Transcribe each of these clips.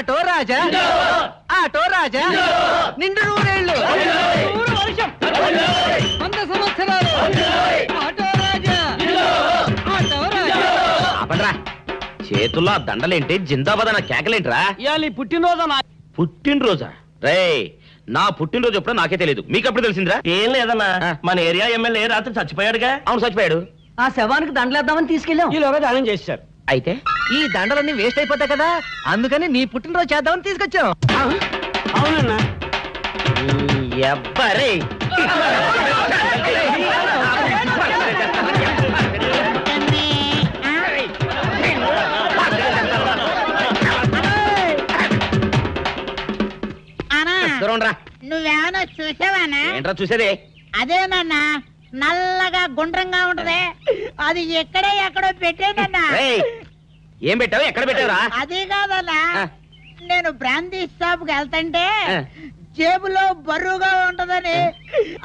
Auto రాజా auto రాజా నిండు నూరేళ్ళు 100 వర్షం 100 సంవత్సరాలు ఆటో రాజా ఆటో రాజా. ఆపండ్రా, చేతుల్లో దండలేంటి, జిందాబాద్ అన్న కేకలేంట్రా? ఇవాళ పుట్టినరోజా? పుట్టినరోజా? రే, నా పుట్టినరోజు ఎప్పుడో నాకే తెలియదు, మీకెప్పుడు తెలిసిందిరా? ఏం లేదన్నా, మన ఏరియా ఎమ్మెల్యే రాత్రి చచ్చిపోయాడుగా. అవును, చచ్చిపోయాడు. ఆ శవానికి దండలేద్దామని తీసుకెళ్ళాం. ఈలోగా దానం చేశారు. అయితే ఈ దండలన్నీ వేస్ట్ అయిపోతాయి కదా, అందుకని నీ పుట్టినరోజు చేద్దామని తీసుకొచ్చాం. అవునన్నా. ఎవ్వరే నువ్వేమన్నా చూసావానా? ఏంట్రా చూసేదే? అదేనన్నా, నల్లగా గుండ్రంగా ఉంటది, అది ఎక్కడో పెట్టానన్నా. ఏం పెట్టావు, ఎక్కడ పెట్టావురా? అది కాదన్నా, నేను బ్రాందీ షాప్ కి వెళ్తుంటే జేబులో బరువుగా ఉంటదని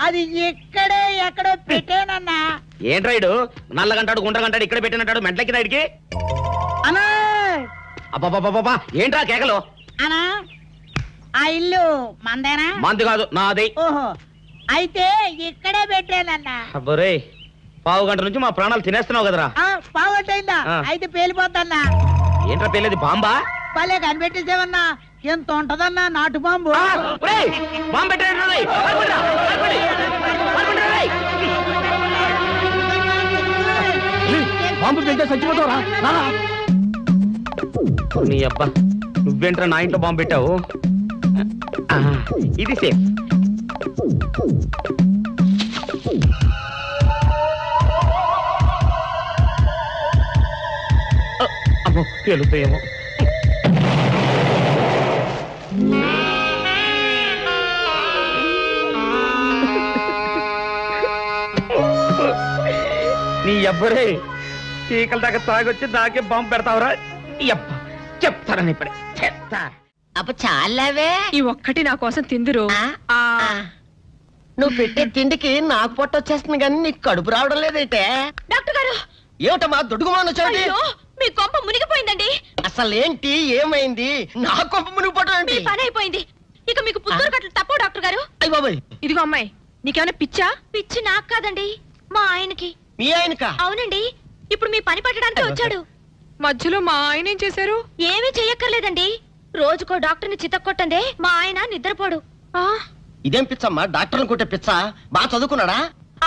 అది ఎక్కడో పెట్టానన్నా. ఏంట్రాయుడు నల్లగంటాడు గుండ్రగంటాడు ఇక్కడ పెట్టినట్టాడు మెంట్లకి రాయుడికి? అన్నా అబ్బాబాబాబా, ఏంట్రా కేకలు? అన్నా, ఆ ఇల్లు మందేనా? మంది కాదు, నాది. ఓహో, అయితే ఇక్కడే పెట్టానన్నా. అబ్బరే, పావు గంట నుంచి మా ప్రాణాలు తినేస్తున్నావు కదరా. పావట్టయిందా? అయితే పేలిపోతాన్నా. ఏంట్రా పేలేది, బాంబా? భలే కనిపెట్టేసేవన్నా, ఎంత ఉంటదన్నా నాటు బాంబు. బాంబు పెట్టాడు. బాంబు పెడితే చచ్చిపోతావురా. నీ అబ్బా, నువ్వేంట్రా నా ఇంట్లో బాంబు పెట్టావు? ఇది సేఫ్. అమ్మో, పేలుతాయేమో. నీ అబ్బరే, చీకల దాకా తాగొచ్చి నాకే బాంబు పెడతావురా? చెప్తారని ఇప్పుడే చెప్తా. అప్ప చాలావే, ఈ ఒక్కటి నా కోసం తిందురు. నువ్వు పెట్టే తిండికి నాకు పొట్టొచ్చేస్తుంది కానీ నీకు కడుపు రావడం లేదైతే. డాక్టర్ గారు, ఏమిటమ్మా దుడుగుమాను వచ్చాడు? మీ కొంప మునిగిపోయిందండి. అసలు ఏంటి, ఏమైంది? నా కొంప మునిగిపోవడం మీ ఏంటి? పని అయిపోయింది. ఇక మీకు పుత్తూరు కట్టలు తప్పవు డాక్టర్ గారు. అయ్య బాబాయ్, ఇదిగో అమ్మాయి, నీకేమైనా పిచ్చా? పిచ్చి నాకు కాదండి, మా ఆయనకి. మీ ఆయనకా? అవునండి, ఇప్పుడు మీ పని పట్టడానికి వచ్చాడు. మధ్యలో మా ఆయన ఏం చేశారు? ఏమీ చెయ్యక్కర్లేదండి, రోజుకో డాక్టర్ని చితక్కొట్టందే మా ఆయన నిద్రపోడు. ఇదేం పిచ్చమ్మా, డాక్టర్ని కొట్టే పిచ్చ? బాగా చదువుకున్నాడా?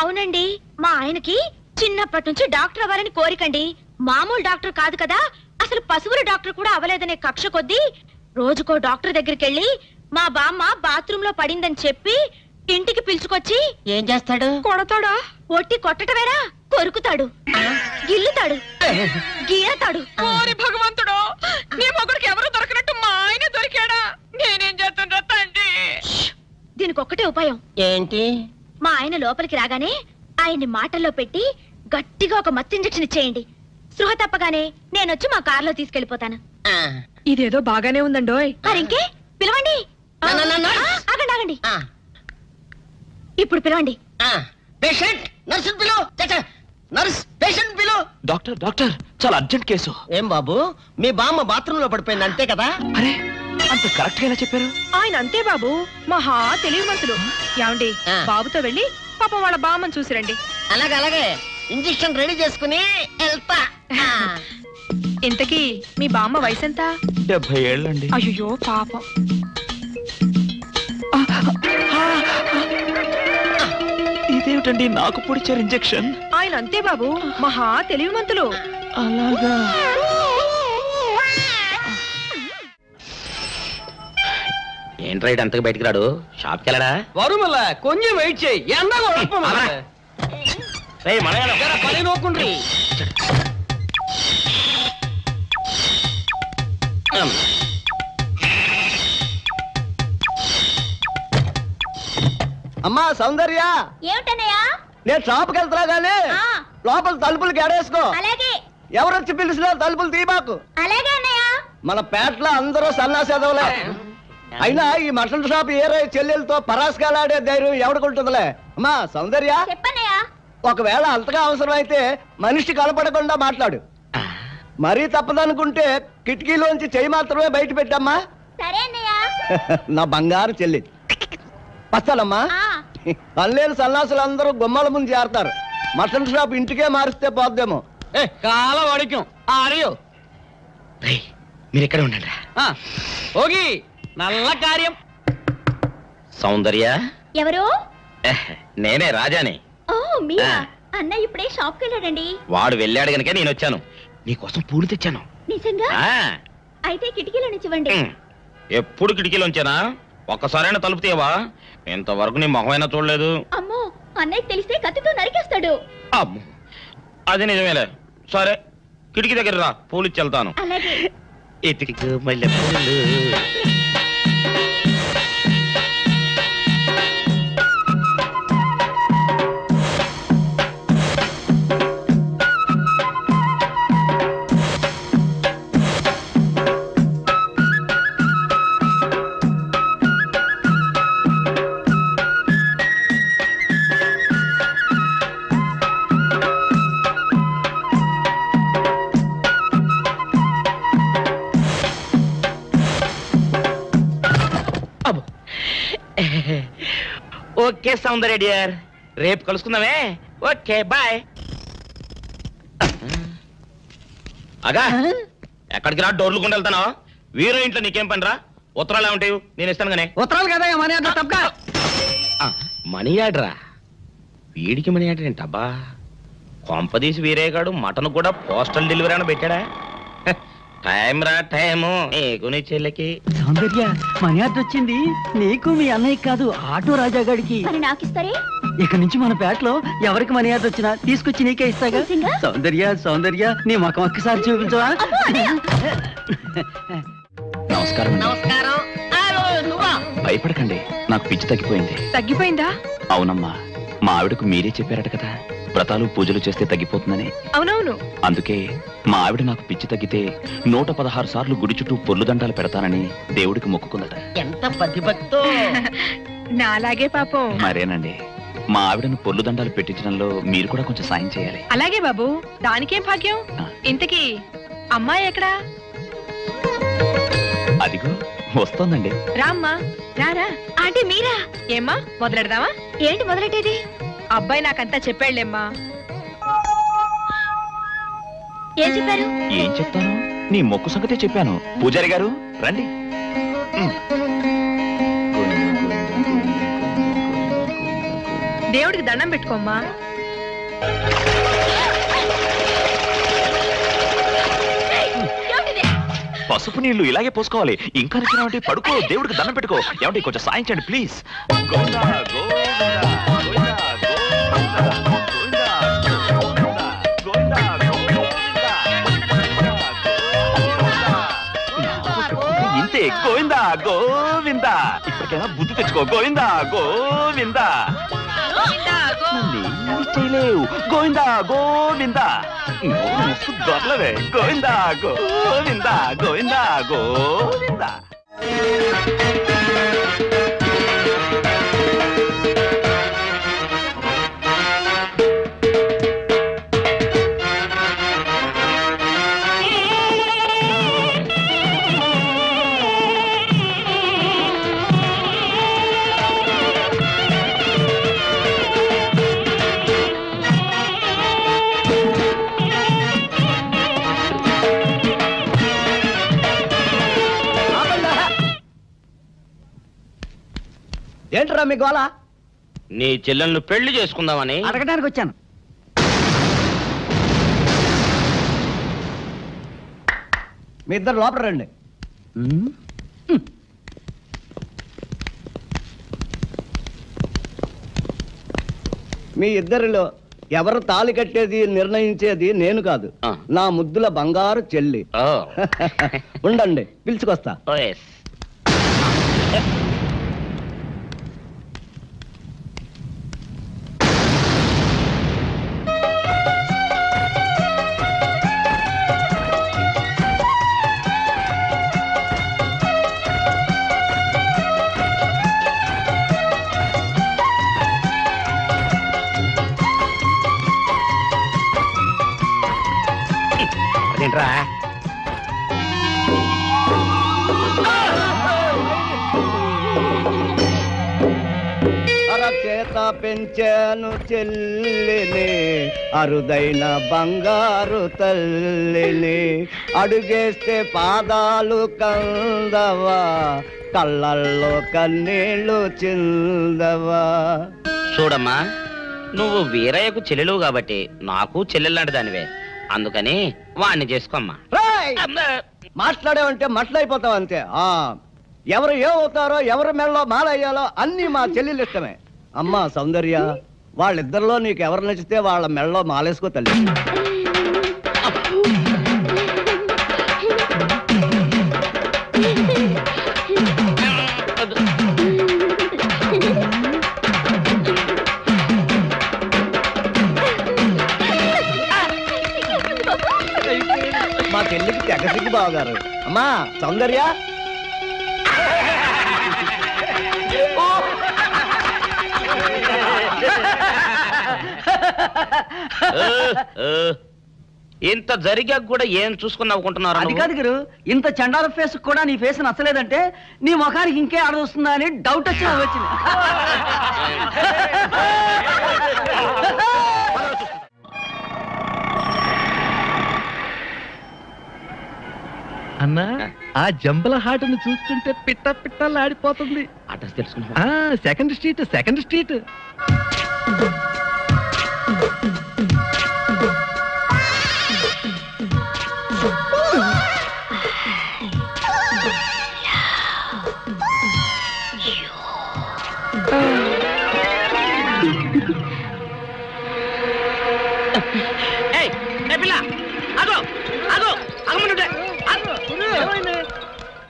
అవునండి, మా ఆయనకి చిన్నప్పటి నుంచి డాక్టర్ అవ్వాలని కోరికండి. మామూలు డాక్టర్ కాదు కదా, అసలు పశువుల డాక్టర్ కూడా అవ్వలేదనే కక్ష కొద్దీ రోజుకో డాక్టర్ దగ్గరికి వెళ్ళి మా బామ్మ బాత్రూమ్ లో పడిందని చెప్పి ఇంటికి పిలుచుకొచ్చి ఏం చేస్తాడు? కొడతాడా? ఒట్టి కొట్టటమేరా, కొరుకుతాడు, గిల్లుతాడు, గీరతాడు. ఓరి భగవంతుడు, నీ మొగుడికి ఎవరు దొరకనట్టు మా ఆయన దొరికాడా? నేనేం చేస్తుండ్రా తండ్రి? దీనికి ఒక్కటే ఉపాయం. ఏంటి? మా ఆయన లోపలికి రాగానే ఆయన్ని మాటల్లో పెట్టి గట్టిగా ఒక మత్తు ఇంజెక్షన్ ఇచ్చేయండి. స్పృహ తప్పగానే నేనొచ్చి మా కారులో తీసుకెళ్లిపోతాను. ఇదేదో బాగానే ఉందండోయ్. మరింకే పిలవండి. ఆగండి ఆగండి, ఇప్పుడు పిలవండి. పేషెంట్, నర్సు పిలు. నర్స్, పేషెంట్ పిలు. డాక్టర్ డాక్టర్, చాలా అర్జెంట్ కేసు. ఏం బాబు, మీ బామ్మ బాత్రూమ్ లో పడిపోయింది అంతే కదా? అరే, అంత కరెక్ట్ గా ఎలా చెప్పారు? ఆయన అంతే బాబు, మహా తెలివి మనసులు. ఏమండి, బాబుతో వెళ్ళి పాపం వాళ్ళ బామ్మని చూసిరండి. అలాగే ఇంజెక్షన్ రెడీ చేసుకుని వెళ్తా. ఇంతకీ మీ బామ్మ వయసు ఎంత? 70 ఏళ్ళండి. అయ్యో పాపం. ఇదేమిటండి నాకు పొడిచారు ఇంజెక్షన్? ఆయన అంతే బాబు, మహా తెలివి మంతులు. అలాగా? ఏంట్రా ఇటు అంతకు బయటికి రాడు? షాప్కి వెళ్ళడా? వరుమల కొంచెం వెయిట్ చేయి. పని నోకుండ్రి. అమ్మా సౌందర్య, ఏమిటన్నయ్యా? నేను షాప్కి వెళ్తున్నా గానీ లోపల తలుపులు గడేసుకో. అలాగే ఎవరొచ్చి పిలిచినా తలుపులు తీయబాకు. అలాగే అన్నయ్య. మన పేటలో అందరూ సన్నాసేదవులే. అయినా ఈ మటన్ షాప్ ఏరే చెల్లెలతో పరాస్కాలాడే ధైర్యం ఎవడుకుంటుందిలే. అమ్మా సౌందర్య, చెప్పన్నయ్యా. ఒకవేళ అంతగా అవసరం అయితే మనిషి కనపడకుండా మాట్లాడు. మరీ తప్పదనుకుంటే కిటికీలోంచి చెయ్యి మాత్రమే బయట పెట్టమ్మా. సరే అన్నయ్య. నా బంగారు చెల్లి వస్తానమ్మా. పల్లెలు సన్నాసులు అందరూ గుమ్మల ముందు చేరతారు. మటన్ షాప్ ఇంటికే మారిస్తే పోద్దేమో. కాల వాడిక్యం ఆడియో మీరు ఎక్కడ ఉండండి. ఓగి నల్ల కార్యం. సౌందర్య ఎవరు? నేనే రాజాని. ఓ మీరా? అన్నయ్య ఇప్పుడే షాప్కి వెళ్ళాడండి. వాడు వెళ్ళాడు గనుక నేను వచ్చాను. నీకోసం పూలు తెచ్చాను. నిజంగా? అయితే కిటికీలో నుంచి ఇవ్వండి. ఎప్పుడు కిటికీలోంచేనా? ఒక్కసారైనా తలుపు తీయవా? ఇంతవరకు నీ మొహమైనా చూడలేదు. అమ్మో, అన్నయ్య తెలిస్తే కత్తితో నరికేస్తాడు. అమ్మో, అది నిజమేలే. సరే, కిటికీ దగ్గర రా, పూలు ఇచ్చి వెళ్తాను. అలాగే. ఎతికి మల్లె పూలు. ఓకే సౌందర్య డియర్, రేపు కలుసుకుందామే. Okay bye. అగా ఎక్కడికి రా, డోర్లు కొండ వెళ్తానా? వీరో ఇంట్లో నీకేం పని రా? ఉత్తరాలు ఏమంటాయి? నేను ఇస్తాను గానే. ఉత్తరాలు కదా మనీ ఆర్డర్ తప్ప. మనీ ఆర్డరా? వీడికి మనీ ఆర్డర్ ఏంటబ్బా? కొంపదీసి వీరేగాడు మటన్ కూడా పోస్టల్ డెలివరీ అని పెట్టాడా? టైం రా టైము నీకు నీ చెల్లికి. సౌందర్య, మనీ ఆర్డర్ వచ్చింది. నీకు మీ అన్నయ్య కాదు, ఆటో రాజా గాడికి. మరి నాకు ఇస్తారే? ఇక నుంచి మన పేటలో ఎవరికి మనీ ఆర్డర్ వచ్చినా తీసుకొచ్చి నీకే ఇస్తాగా. సౌందర్య సౌందర్య, నీ ముఖం ఒక్కసారి చూపించవా? నమస్కారం. నమస్కారం. భయపడకండి, నాకు పిచ్చి తగ్గిపోయింది. తగ్గిపోయిందా? అవునమ్మా, మా ఆవిడకు మీరే చెప్పారట కదా, వ్రతాలు పూజలు చేస్తే తగ్గిపోతుందని. అవునవును. అందుకే మా ఆవిడ నాకు పిచ్చి తగ్గితే 116 సార్లు గుడి చుట్టూ పొర్లు దండాలు పెడతానని దేవుడికి మొక్కుకుందట. ఎంత పతిభక్తో. నాలాగే పాపం. మరేనండి, మా ఆవిడను పొర్లు దండాలు పెట్టించడంలో మీరు కూడా కొంచెం సాయం చేయాలి. అలాగే బాబు, దానికేం భాగ్యం. ఇంతకీ అమ్మాయి ఎక్కడా? అదిగో వస్తోందండి. రామ్మా, రారా. అంటే మీరా? ఏమ్మా, మొదలెడదామా? ఏంటి మొదలెట్టేది? అబ్బాయి నాకంతా చెప్పాడులేమ్మా. ఏం చెప్పారు? ఏం చెప్తాను, నీ మొక్కు సంగతే చెప్పాను. పూజారి గారు రండి. దేవుడికి దండం పెట్టుకోమ్మా. పసుపు నీళ్లు ఇలాగే పోసుకోవాలి. ఇంకా నచ్చినావంటే పడుకో, దేవుడికి దండం పెట్టుకో. ఏమంటే కొంచెం సాయం చేయండి ప్లీజ్. గోవిందా గోవిందా గోవిందా గోవిందా గోవిందా. ఇంతే, గోవిందా గోవిందా. ఇప్పటికైనా బుద్ధి తెచ్చుకో. గోవిందా గోవిందా. చేయలేవు. గోవిందా గోవిందా. దొరలవే. గోవిందా గోవిందా గోవిందా గోవిందా. ఏంట్రా మీ గోళ? నీ చెల్లెలను పెళ్లి చేసుకుందామని అడగడానికి వచ్చాను. మీ ఇద్దరు లోపల రండి. మీ ఇద్దరిలో ఎవరు తాళి కట్టేది నిర్ణయించేది నేను కాదు, నా ముద్దుల బంగారు చెల్లి. ఉండండి, పిలుచుకొస్తా. అదేంట్రా? చేత పెంచాను చెల్లిని, అరుదైన బంగారు తల్లిని. అడుగేస్తే పాదాలు కందవా, కళ్ళల్లో కన్నీళ్ళు చిందవా. చూడమ్మా, నువ్వు వీరయ్యకు చెల్లెలు కాబట్టి నాకు చెల్లెల్లాంటి దానివే, అందుకని వాణ్ణి చేసుకోమ్మా. మాట్లాడావంటే మట్లయిపోతావు అంతే. ఎవరు ఏమవుతారో, ఎవరి మెడలో మాలయ్యాలో అన్ని మా చెల్లెలు ఇష్టమే. అమ్మా సౌందర్య, వాళ్ళిద్దరిలో నీకు ఎవరు నచ్చితే వాళ్ళ మెడలో మాలేసుకో తల్లి. మా చెల్లికి తెగ సిగ్గు బావగారు. అమ్మా సౌందర్య, ఇంత జరిగాక కూడా ఏం చూసుకుని నవ్వుకుంటున్నారు? అది కాదు గురు, ఇంత చండాల ఫేస్ కూడా నీ ఫేస్ నచ్చలేదంటే నీ ముఖానికి ఇంకే ఆడొస్తుందా అని డౌట్ వచ్చి వచ్చింది. అన్నా, ఆ జంబల హాటును చూస్తుంటే పిట్ట పిట్టలాడిపోతుంది. అడ్రస్ తెలుసుకున్నా? Second street, second street.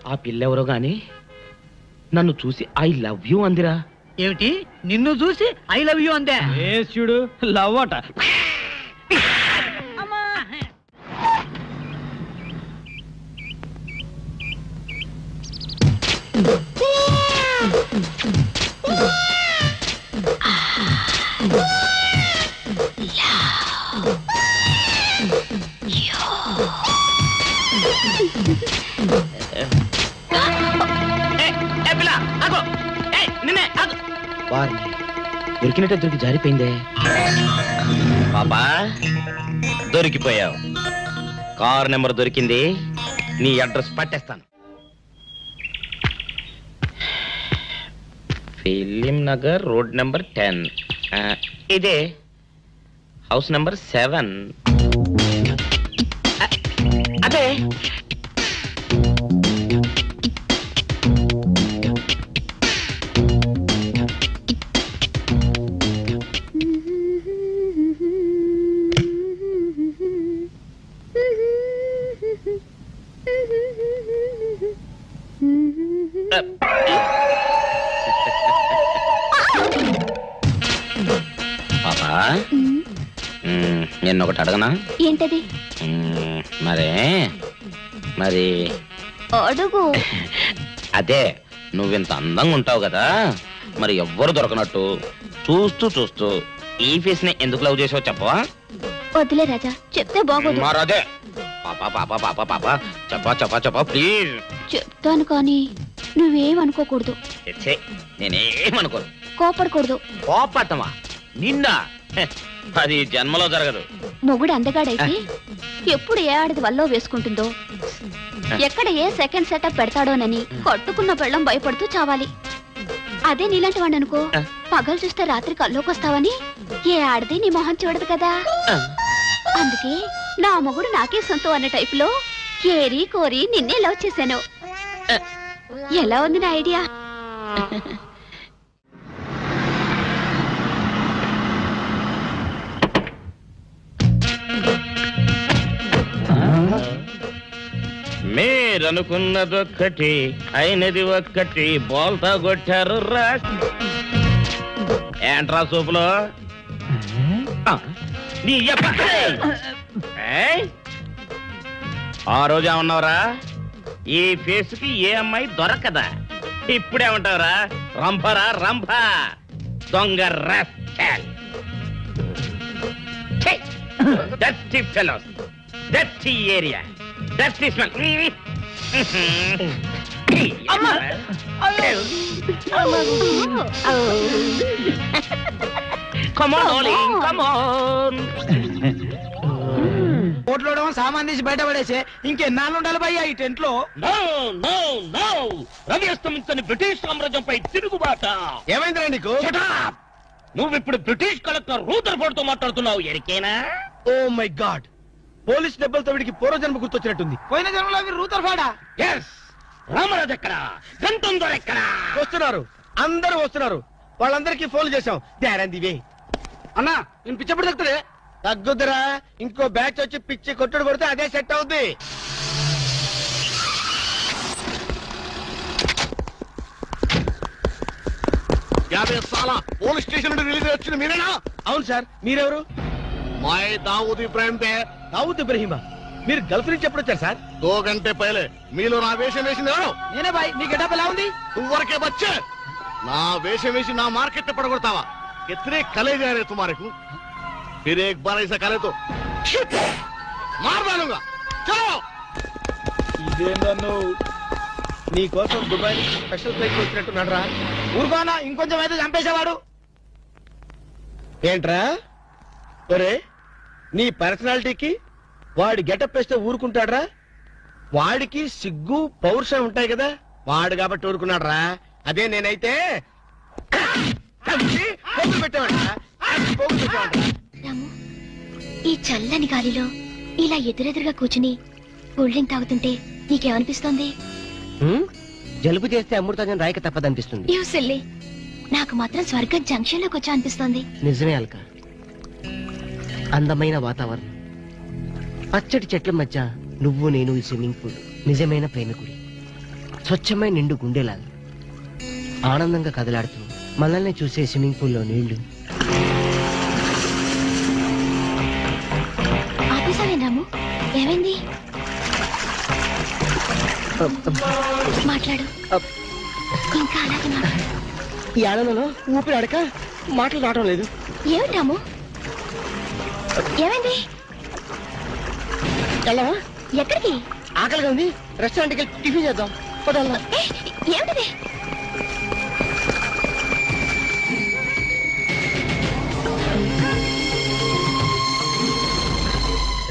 ఆ పిల్లెవరో గాని నన్ను చూసి ఐ లవ్ యూ అందిరా. ఏమిటి, నిన్ను చూసి ఐ లవ్ యూ అందే? చూడు, లవ్ అట. దొరికినట్టే దొరికి జారిపోయిందే. పాపా దొరికిపోయావు. కారు నెంబర్ దొరికింది, నీ అడ్రస్ పట్టేస్తాను. Film Nagar, road number 10. ఇదే హౌస్ నెంబర్ 7. అదే పాపా, నేను ఒకటి అడగనా? ఏంటది? మరి అడుగు. అదే, నువ్వింత అందంగా ఉంటావు కదా, మరి ఎవ్వరు దొరకనట్టు చూస్తూ ఈ ఫేస్ ని ఎందుకు లవ్ చేసావు చెప్పవా? వదిలే రాజా, చెప్తే బాగోదు. మరదే పాపా పాపా పాపా పాపా చెప్పా ప్లీజ్. చెప్తాను కానీ నువ్వేమనుకోకూడదు. నేనేమనుకోను. కోపడకూడదు. కోపడతావా? నిండా అది జన్మలో జరగదు. మొగుడు అందగాడైతే ఎప్పుడు ఏ ఆడది వల్లో వేసుకుంటుందో, ఎక్కడ ఏ సెకండ్ సెటప్ పెడతాడోనని కట్టుకున్న పెళ్ళం భయపడుతూ చావాలి. అదే నీలాంటి వాడు అనుకో, పగలు చూస్తే రాత్రి కల్లోకి వస్తావని ఏ ఆడది నీ మొహం చూడదు కదా. అందుకే నా మొగుడు నాకే సొంతం అన్న టైపులో ఏరి కోరి నిన్నే లవ్ చేశాను. ఎలా ఉంది నా ఐడియా? మీరనుకున్నదొక్కటి అయినది ఒక్కటి, బోల్తా కొట్టారు రా. ఏంట్రా సూపులో నీ ఆ రోజు ఏమన్నావురా? ఈ ఫేస్ కి ఏ అమ్మాయి దొరకదా? ఇప్పుడేమంటావురా? రంభరా రంభ, దొంగ rascal. Dirty fellows, dirty area, dirty smell. Come on, darling, come on. కోట్లో సామాన్ తీసి బయట పడేసే ఇంకెన్నాళ్ళు ఉండాలి భయ్యా ఈ టెంట్ లో. రవి అస్తమించని బ్రిటిష్ సామ్రాజ్యంపై తిరుగుబాట. ఏమైందిరా నీకు? నువ్విప్పుడు బ్రిటిష్ కలెక్టర్ రూదర్ఫోర్డ్ తో మాట్లాడుతున్నావు. ఎరికేనా? ఓ మై గాడ్, పోలీస్ దెబ్బలతో వీడికి పూర్వజన్మ గుర్తొచ్చినట్టుంది. పోయిన జన్మలో మీరు రూదర్ఫోర్డా? ఎస్. రామరాజు ఎక్కడ? గంటందోర్ ఎక్కడ? వస్తున్నారు, అందరూ వస్తున్నారు. వాళ్ళందరికీ ఫోన్ చేశాం. దివే అన్నా నేను పిచ్చప్పుడు తగ్గుతుంది. తగ్గుద్దురా, ఇంకో బ్యాచ్ వచ్చి పిచ్చి కొట్టుడు కొడితే అదే సెట్ అవుద్ది. పోలీస్ స్టేషన్ నుండి రిలీజ్ వచ్చిన మీరేనా? అవును సార్, మీరెవరు? మాయ్ దావూద్ ఇబ్రాహిం తే. దావూద్ ఇబ్రహీమా, మీరు గల్ఫ్ నుంచి ఎప్పుడు వచ్చారు సార్? 2 గంటే పైలే. మీలో నా వేషం వేసింది ఎవరు? నేనే బాయ్. నీ గెటప్ ఎలా ఉంది? నువ్వరకే బచ్చే. నా వేషం వేసి నా మార్కెట్ పడగొడతావా? ఎత్రే కలే जा रहे तुम्हारे को. फिर एक बार ऐसा करे तो मार डालूंगा. चलो. ఇదేందన్ను నీ కోసం దుబాయ్ స్పెషల్ ఫ్లైట్ వచ్చినట్టున్నాడు రా. ఊరుకోనా, ఇంకొంచెం అయితే చంపేసేవాడు. ఏంట్రా ఒరే, నీ పర్సనాలిటీకి వాడి గెటప్ వేస్తే ఊరుకుంటాడ్రా? వాడికి సిగ్గు పౌరుషం ఉంటాయి కదా, వాడు కాబట్టి ఊరుకున్నాడు రా. అదే నేనైతే పెట్టేవాడు. రాము, ఈ చల్లని గాలిలో ఇలా ఎదురెదురుగా కూర్చుని కూల్ డ్రింక్ తాగుతుంటే నీకేమనిపిస్తోంది? జలుబు చేస్తే అమృతాజన్ రాయక తప్పదనిపిస్తుంది. యూ సిల్లీ, నాకు మాత్రం స్వర్గం జంక్షన్ లోకి వచ్చా అనిపిస్తోంది. నిజమే అల్క, అందమైన వాతావరణం, పచ్చటి చెట్ల మధ్య నువ్వు నేను ఈ స్విమ్మింగ్ పూల్ నిజమైన ప్రేమికుడి. స్వచ్ఛమైన నిండు గుండెలాగా ఆనందంగా కదలాడుతూ మనల్ని చూసే స్విమ్మింగ్ పూల్లో నీళ్లు. ఆపేసావేం రాము? ఏమైంది? మాట్లాడు, ఇంకా అలాగే మాట్లాడు. ఈ ఆనందంలో ఊపిరి అడక మాటలు రావడం లేదు. ఏమిటి రాము, ఏమైంది? వెళ్ళవా? ఎక్కడికి? ఆకలిగా ఉంది, రెస్టారెంట్కి వెళ్ళి టిఫిన్ చేద్దాం. పదాలన్నా ఏమిటిది?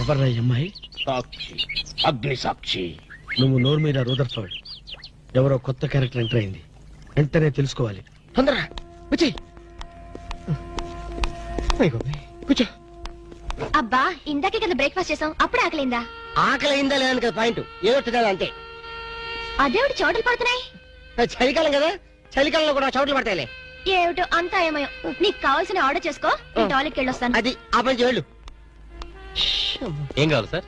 ఎవర్రా ఈ అమ్మాయి? సాక్షి, అగ్ని సాక్షి. నువ్వు నోరు మీద రూదర్ఫోర్డ్, ఎవరో కొత్త క్యారెక్టర్ ఎంటర్ అయింది. వెంటనే తెలుసుకోవాలి. తొందరగా వచ్చి కూర్చో. అబ్బా, ఇందాకే కదా బ్రేక్ఫాస్ట్ చేసాం, అప్పుడు ఆకలిందా? ఆకలి అయిందా లేదని కదా పాయింట్, ఏదో తినాలి అంతే. అదేవిటి చోటలు పడుతున్నాయి? చలికాలం కదా, చలికాలంలో కూడా చోట్లు పడతాయిలే. ఏమిటో అంతా ఏమయో. నీకు కావాల్సిన ఆర్డర్ చేసుకో, నేను టాయిలెట్కి వెళ్ళొస్తాను. అది ఆ పని చేయాలి. ఏం కావాలి సార్?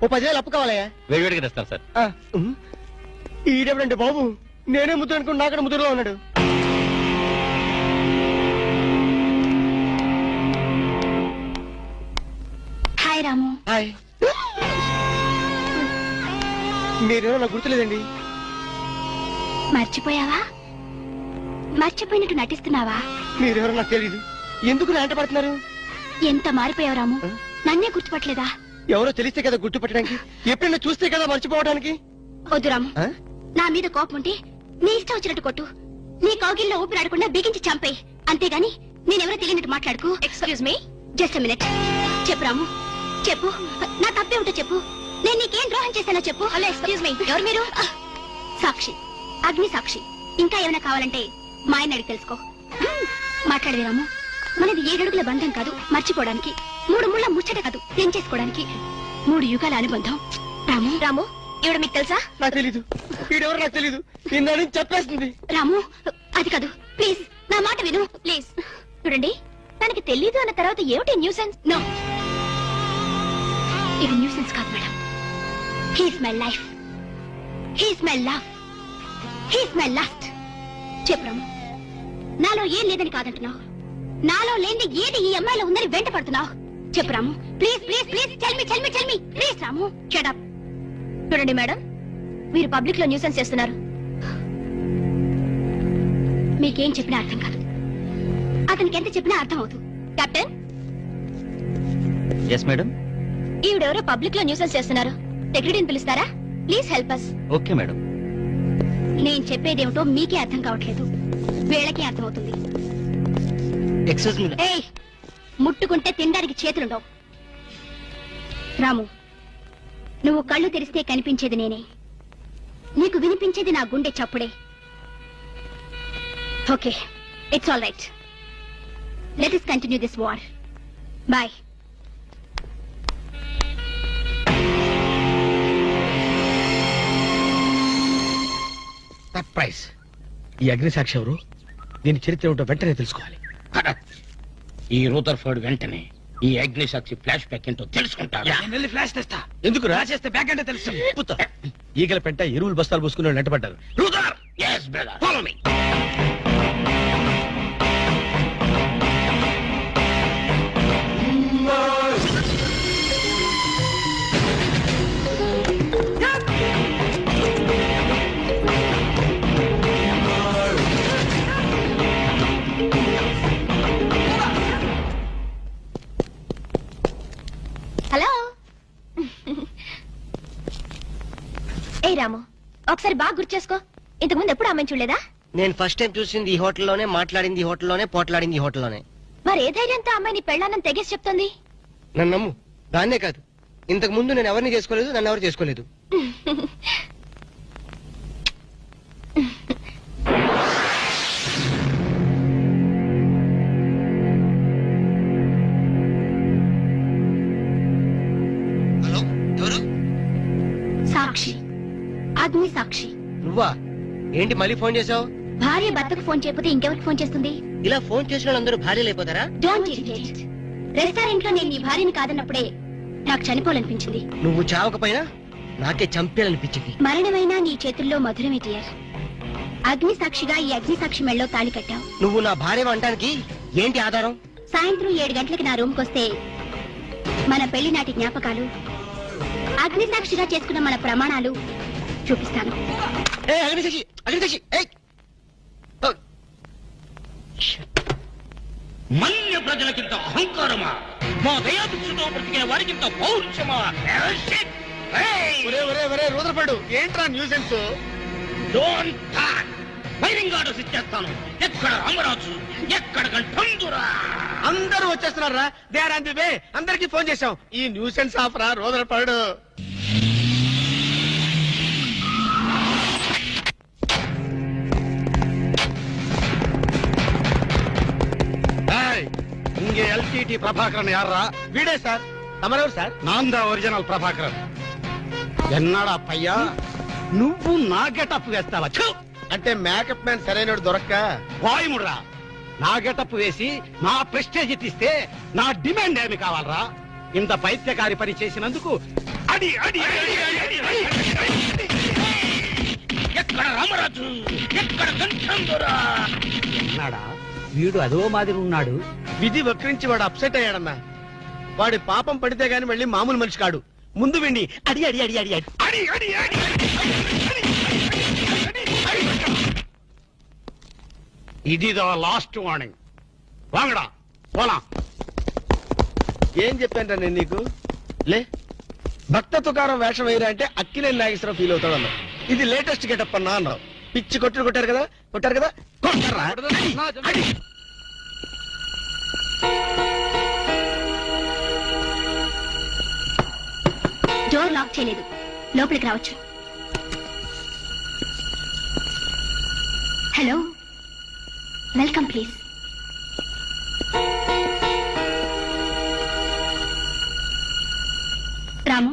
ఓ 10,000 అప్పు కావాలయ్యా. వేడివేడిగా తెస్తాను సార్. ఈడెవడంటే బాబు, నేనే ముద్దు అనుకుని నాకడ ముద్దులో ఉన్నాడు. హాయ్ రాము. హాయ్. మీరేమో నాకు గుర్తులేదండి. మర్చిపోయావా? మర్చిపోయినట్టు నటిస్తున్నావా? మీరెవరో నాకు తెలీదు. ఎందుకు నా వెంట పడుతున్నారు? ఎంత మారిపోయావు రాము, నన్నే గుర్తుపట్టలేదా? ఎవరో తెలిస్తే కదా గుర్తుపట్టడానికి, ఎప్పుడైనా చూస్తే కదా మర్చిపోవడానికి. వద్దు రాము, నా మీద కోపం ఉంటే నీ ఇష్టం వచ్చినట్టు కొట్టు, నీ కౌగిల్లో ఊపిరాడకుండా బిగించి చంపేయి. అంతేగాని నేనెవరో తెలియనట్టు మాట్లాడుకో. Excuse me, just minute. చెప్పు రాము, చెప్పు. నా తప్పే ఉంటే చెప్పు. నేను నీకేం ద్రోహం చేశానో చెప్పు. హలో, ఎక్స్క్యూజ్ మీ, ఎవరు మీరు? సాక్షి, అగ్ని సాక్షి. ఇంకా ఏమైనా కావాలంటే మా ఆయన అడిగి తెలుసుకో. మాట్లాడేది రాము, మనది 7 అడుగుల బంధం కాదు మర్చిపోవడానికి, 3 ముళ్ళ ముచ్చట కాదు తెంచేసుకోవడానికి, 3 యుగాల అనుబంధం. రాము, రాము, ఇవిడ మీకు తెలుసా? నాకు తెలీదు. వీడెవరు నాకు తెలీదు. నిన్న చెప్పేస్తుంది. రాము, అది కాదు, ప్లీజ్ నా మాట విను, ప్లీజ్. చూడండి, తనకి తెలీదు అన్న తర్వాత ఏమిటి న్యూసెన్స్? నో, ఇది న్యూసెన్స్ కాదు madam. He's my life, he's my love, he's my last. చెప్పు రాము, నాలో ఏం లేదని కాదంటున్నావు, నాలో లేని ఏది ఈ అమ్మాయిలో ఉందని వెంట పడుతున్నావు. చెప్పు Ramu, please please please, tell me tell me tell me please. Ramu, shut up. చూడండి మేడం, మీరు పబ్లిక్ లో న్యూసెన్స్ చేస్తున్నారు. మీకేం చెప్పినా అర్థం కాదు, అతనికి ఎంత చెప్పినా అర్థం అవుతుంది. కెప్టెన్. Yes madam. ఈవిడెవరో పబ్లిక్ లో న్యూసెన్స్ చేస్తున్నారు. సెక్రటరీని పిలుస్తారా? Please help us. Okay madam. నేను చెప్పేదేమిటో మీకే అర్థం కావట్లేదు, వీళ్ళకి అర్థమవుతుంది. Excuse me. ఏయ్, ముట్టుకుంటే తినడానికి చేతులుండవు. రాము, నువ్వు కళ్ళు తెరిస్తే కనిపించేది నేనే, నీకు వినిపించేది నా గుండె చప్పుడే. Okay, it's all right. Let us continue this war. Bye. Surprise. ఈ అగ్నిసాక్షి ఎవరు? దీని చరిత్ర ఏమిటో వెంటనే తెలుసుకోవాలి. ఈ రూదర్ఫర్డ్ వెంటనే ఈ అగ్నిసాక్షి ఫ్లాష్ బ్యాక్ ఏంటో తెలుసుకుంటాడు. వెళ్ళి ఫ్లాష్ తెస్తా. ఎందుకు రాసేస్తే బ్యాక్ అంటే తెలుసు. ఈగల పెంట ఎరువులు బస్తాలు పూసుకుని నెట్టబడ్డారు. రూదర్, yes brother, follow me. Hello. ఏ రాము, ఒకసారి బాగా గుర్తు చేసుకో. ఇంతకుముందు ఎప్పుడు అమ్మాయి చూడలేదా? నేను ఫస్ట్ టైం చూసింది ఈ హోటల్లోనే, మాట్లాడింది ఈ హోటల్లోనే, పోట్లాడింది ఈ హోటల్లోనే. మరి ఏ ధైర్యంతో అమ్మాయిని పెళ్ళానని తెగేసి చెప్తుంది? నన్ను నమ్ము. దాన్నే కాదు, ఇంతకు ముందు నేను ఎవరిని చేసుకోలేదు, నన్ను ఎవరు చేసుకోలేదు. హలో, ఎవరు? సాక్షి, అగ్ని సాక్షి. నువ్వా? ఏంటి మళ్ళీ ఫోన్ చేసావు? భార్య భర్తకు ఫోన్ చేయకపోతే ఇంకెవరికి ఫోన్ చేస్తుంది? ఇలా ఫోన్ చేసిన వాళ్ళందరూ భార్యలు అయిపోతారా? Don't irritate. రెస్టారెంట్ లో నేను నీ భార్యని కాదన్నప్పుడే నాకు చనిపోవాలనిపించింది. నువ్వు చావకపోయినా నాకే చంపేయాలనిపించింది. మరణమైనా నీ చేతుల్లో మధురమే డియర్. అగ్ని సాక్షిగా ఈ అగ్ని సాక్షి మెళ్ళో తాళి కట్టావు. నువ్వు నా భార్య అంటానికి ఏంటి ఆధారం? సాయంత్రం 7 గంటలకి నా రూమ్కి వస్తే మన పెళ్లి నాటి జ్ఞాపకాలు, అగ్ని సాక్షిగా చేసుకున్న మన ప్రమాణాలు చూపిస్తాను. అగ్నిసాక్షి, అగ్నిసాక్షి. మన్య ప్రజలకింత అహంకారమా? మా దయాభిక్షతో బ్రతికిన వారికింత పౌరుషమా? రూదర్ఫర్డ్, ఏంట్రా nuisance? Don't talk. Firing orders ఇచ్చేస్తాను. ఎక్కడ రామరాజు, ఎక్కడ గంటందురా? అందరూ వచ్చేస్తున్నారా? They are on the way. అందరికి ఫోన్ చేశాం. ఈ న్యూసెన్స్ ఆఫ్ రా రూదర్ఫర్డ్. இங்கே எல்டிடி பிரபாகரன் யாரா? వీడే సార్. తమరెవరు సార్? நான் தான் ఒరిజినల్ ప్రభాకరన్. ఎన్నాడా పయ్యా, నువ్వు నా గెటప్ వేస్తావా? అంటే మేకప్ మ్యాన్ సరైనడు దొరక్క వాయుముడ్రా. నా గెటప్ వేసి నా ప్రెస్టేజ్ తీస్తే నా డిమాండ్ ఏమి కావాలరా? ఇంత పైత్యకారి పని చేసినందుకు అడి అడి అడి అడి అడి. ఎక్కడ రామరాజు, ఎక్కడ గంటందురా? ఎన్నాడా వీడు అదో మాదిరి ఉన్నాడు. విధి వక్రించి వాడు అప్సెట్ అయ్యాడన్నా. వాడి పాపం పడితే గాని మళ్ళీ మామూలు మనిషి కాడు. ముందు విండి అడి అడి అడి అడి అడి అడి అడి అడి. ఇది లాస్ట్ వార్నింగ్. వాంగడా పోలా. ఏం చెప్పాను నేను నీకు? లే, భక్త తుకారం వేషం వేయరా అంటే అక్కినేని నాగేశ్వరరావు ఫీల్ అవుతాడు అన్నావు. ఇది లేటెస్ట్ గెటప్ అన్నా అన్నావు. పిచ్చి కొట్టారు కదా, కొట్టారు కదా, కొట్టారా? డోర్ లాక్ చేయలేదు, లోపలికి రావచ్చు. Hello, welcome please. రాము,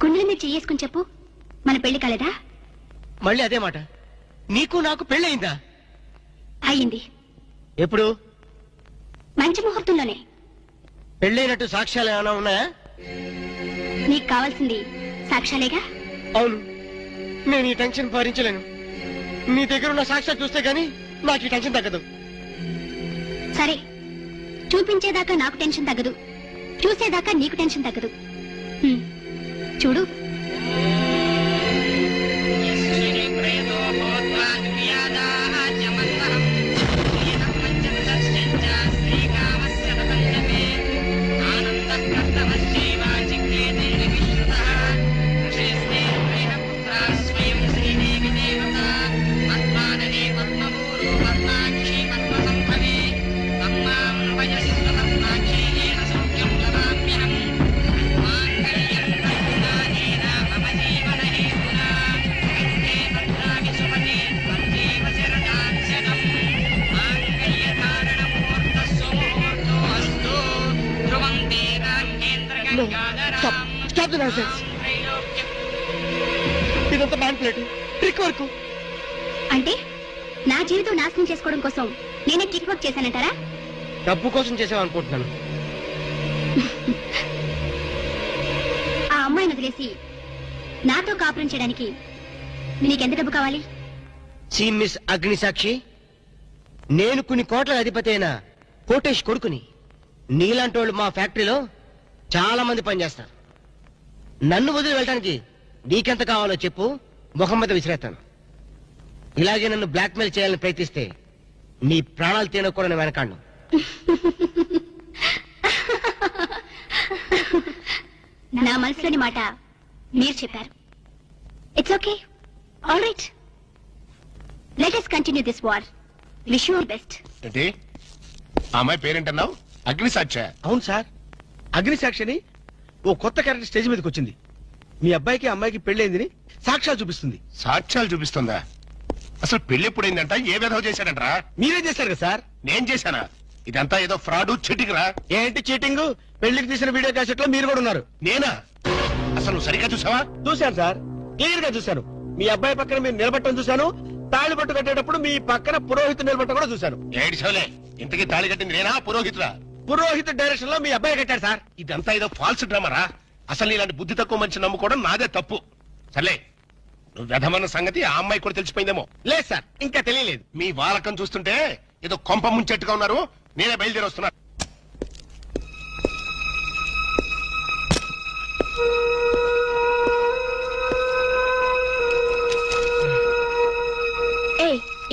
గుండెల మీద చేసుకుని చెప్పు, మన పెళ్లి కాలేదా? మళ్ళీ అదే మాట. నీకు నాకు పెళ్ళయిందా? అయ్యింది. ఎప్పుడు? మంచి ముహూర్తంలోనే. పెళ్ళైనట్టు సాక్ష్యాలు ఏమైనా ఉన్నాయా? నీకు కావాల్సింది సాక్ష్యాలేగా? అవును, నేను ఈ టెన్షన్ భరించలేను. నీ దగ్గర ఉన్న సాక్ష్యాలు చూస్తే గానీ నాకు ఈ టెన్షన్ తగ్గదు. సరే, చూపించేదాకా నాకు టెన్షన్ తగ్గదు, చూసేదాకా నీకు టెన్షన్ తగ్గదు. చూడు. ఇదంతా మ్యాన్ ప్లేట్ ట్రిక్ వర్క్. అంటే నా జీవితం నాశనం చేసుకోవడం కోసం నేనే ట్రిక్ వర్క్ చేశానంటారా? డబ్బు కోసం చేసావనుకుంటున్నాను. ఆ అమ్మాయిని వదిలేసి నాతో కాపురం చేయడానికి నీకెంత డబ్బు కావాలి? సి మిస్ అగ్నిసాక్షి, నేను కొన్ని కోట్ల అధిపతి అయిన కోటేష్ కొడుకుని. నీలాంటి వాళ్ళు మా ఫ్యాక్టరీలో చాలా మంది పనిచేస్తారు. నన్ను వదిలి వెళ్ళడానికి నీకెంత కావాలో చెప్పు, ముఖం మీద విసిరేస్తాను. ఇలాగే నన్ను బ్లాక్మెయిల్ చేయాలని ప్రయత్నిస్తే నీ ప్రాణాలు తీయడం నేను వెనకాడను. నా మనసులోని మాట మీరు చెప్పారు. It's okay, all right, let us continue this war. Wish you all best. ఏంటి ఆ అమ్మాయి పేరేంటన్నావు? అగ్నిసాక్షి? అవును సార్, అగ్నిసాక్షిని ఓ కొత్త క్యారెక్టర్ స్టేజ్ మీదకి వచ్చింది. మీ అబ్బాయికి అమ్మాయికి పెళ్ళైందని సాక్ష్యాలు చూపిస్తుంది. సాక్ష్యాలు చూపిస్తుందా? అసలు పెళ్లి ఎప్పుడైందంట? ఏ విధవ చేశాడంటరా? మీరే చేశారు కదా సార్? నేను చేశానా? ఇదంతా ఏదో ఫ్రాడ్ చీటింగ్ రా. ఏంటి చీటింగ్? పెళ్లికి తీసిన వీడియో క్యాసెట్ లో మీరు కూడా ఉన్నారు. నేనా? అసలు నువ్వు సరిగ్గా చూసావా? చూశాను సార్, క్లియర్ గా చూశాను. మీ అబ్బాయి పక్కన మీరు నిలబట్టడం చూశాను. తాళి పట్టు కట్టేటప్పుడు మీ పక్కన పురోహితుడు నిలబట్టడం కూడా చూశాను. ఏడ్చవలే, ఇంతకీ తాళి కట్టింది నేనా పురోహితుడా? పురోహితుడు డైరెక్షన్ లో మీ అబ్బాయి కట్టాడు సార్. ఇదంతా ఏదో ఫాల్స్ డ్రామారా. అసలు ఇలాంటి బుద్ధి తక్కువ మనిషి నమ్ముకోవడం నాదే తప్పు. సర్లే, నువ్వు వ్యధమన్న సంగతి ఆ అమ్మాయి కూడా తెలిసిపోయిందేమో. లేదు సార్, ఇంకా తెలియలేదు. మీ వాలకం చూస్తుంటే ఏదో కొంప ముంచెట్టుగా ఉన్నారు. నేనే బయలుదేరి వస్తున్నా.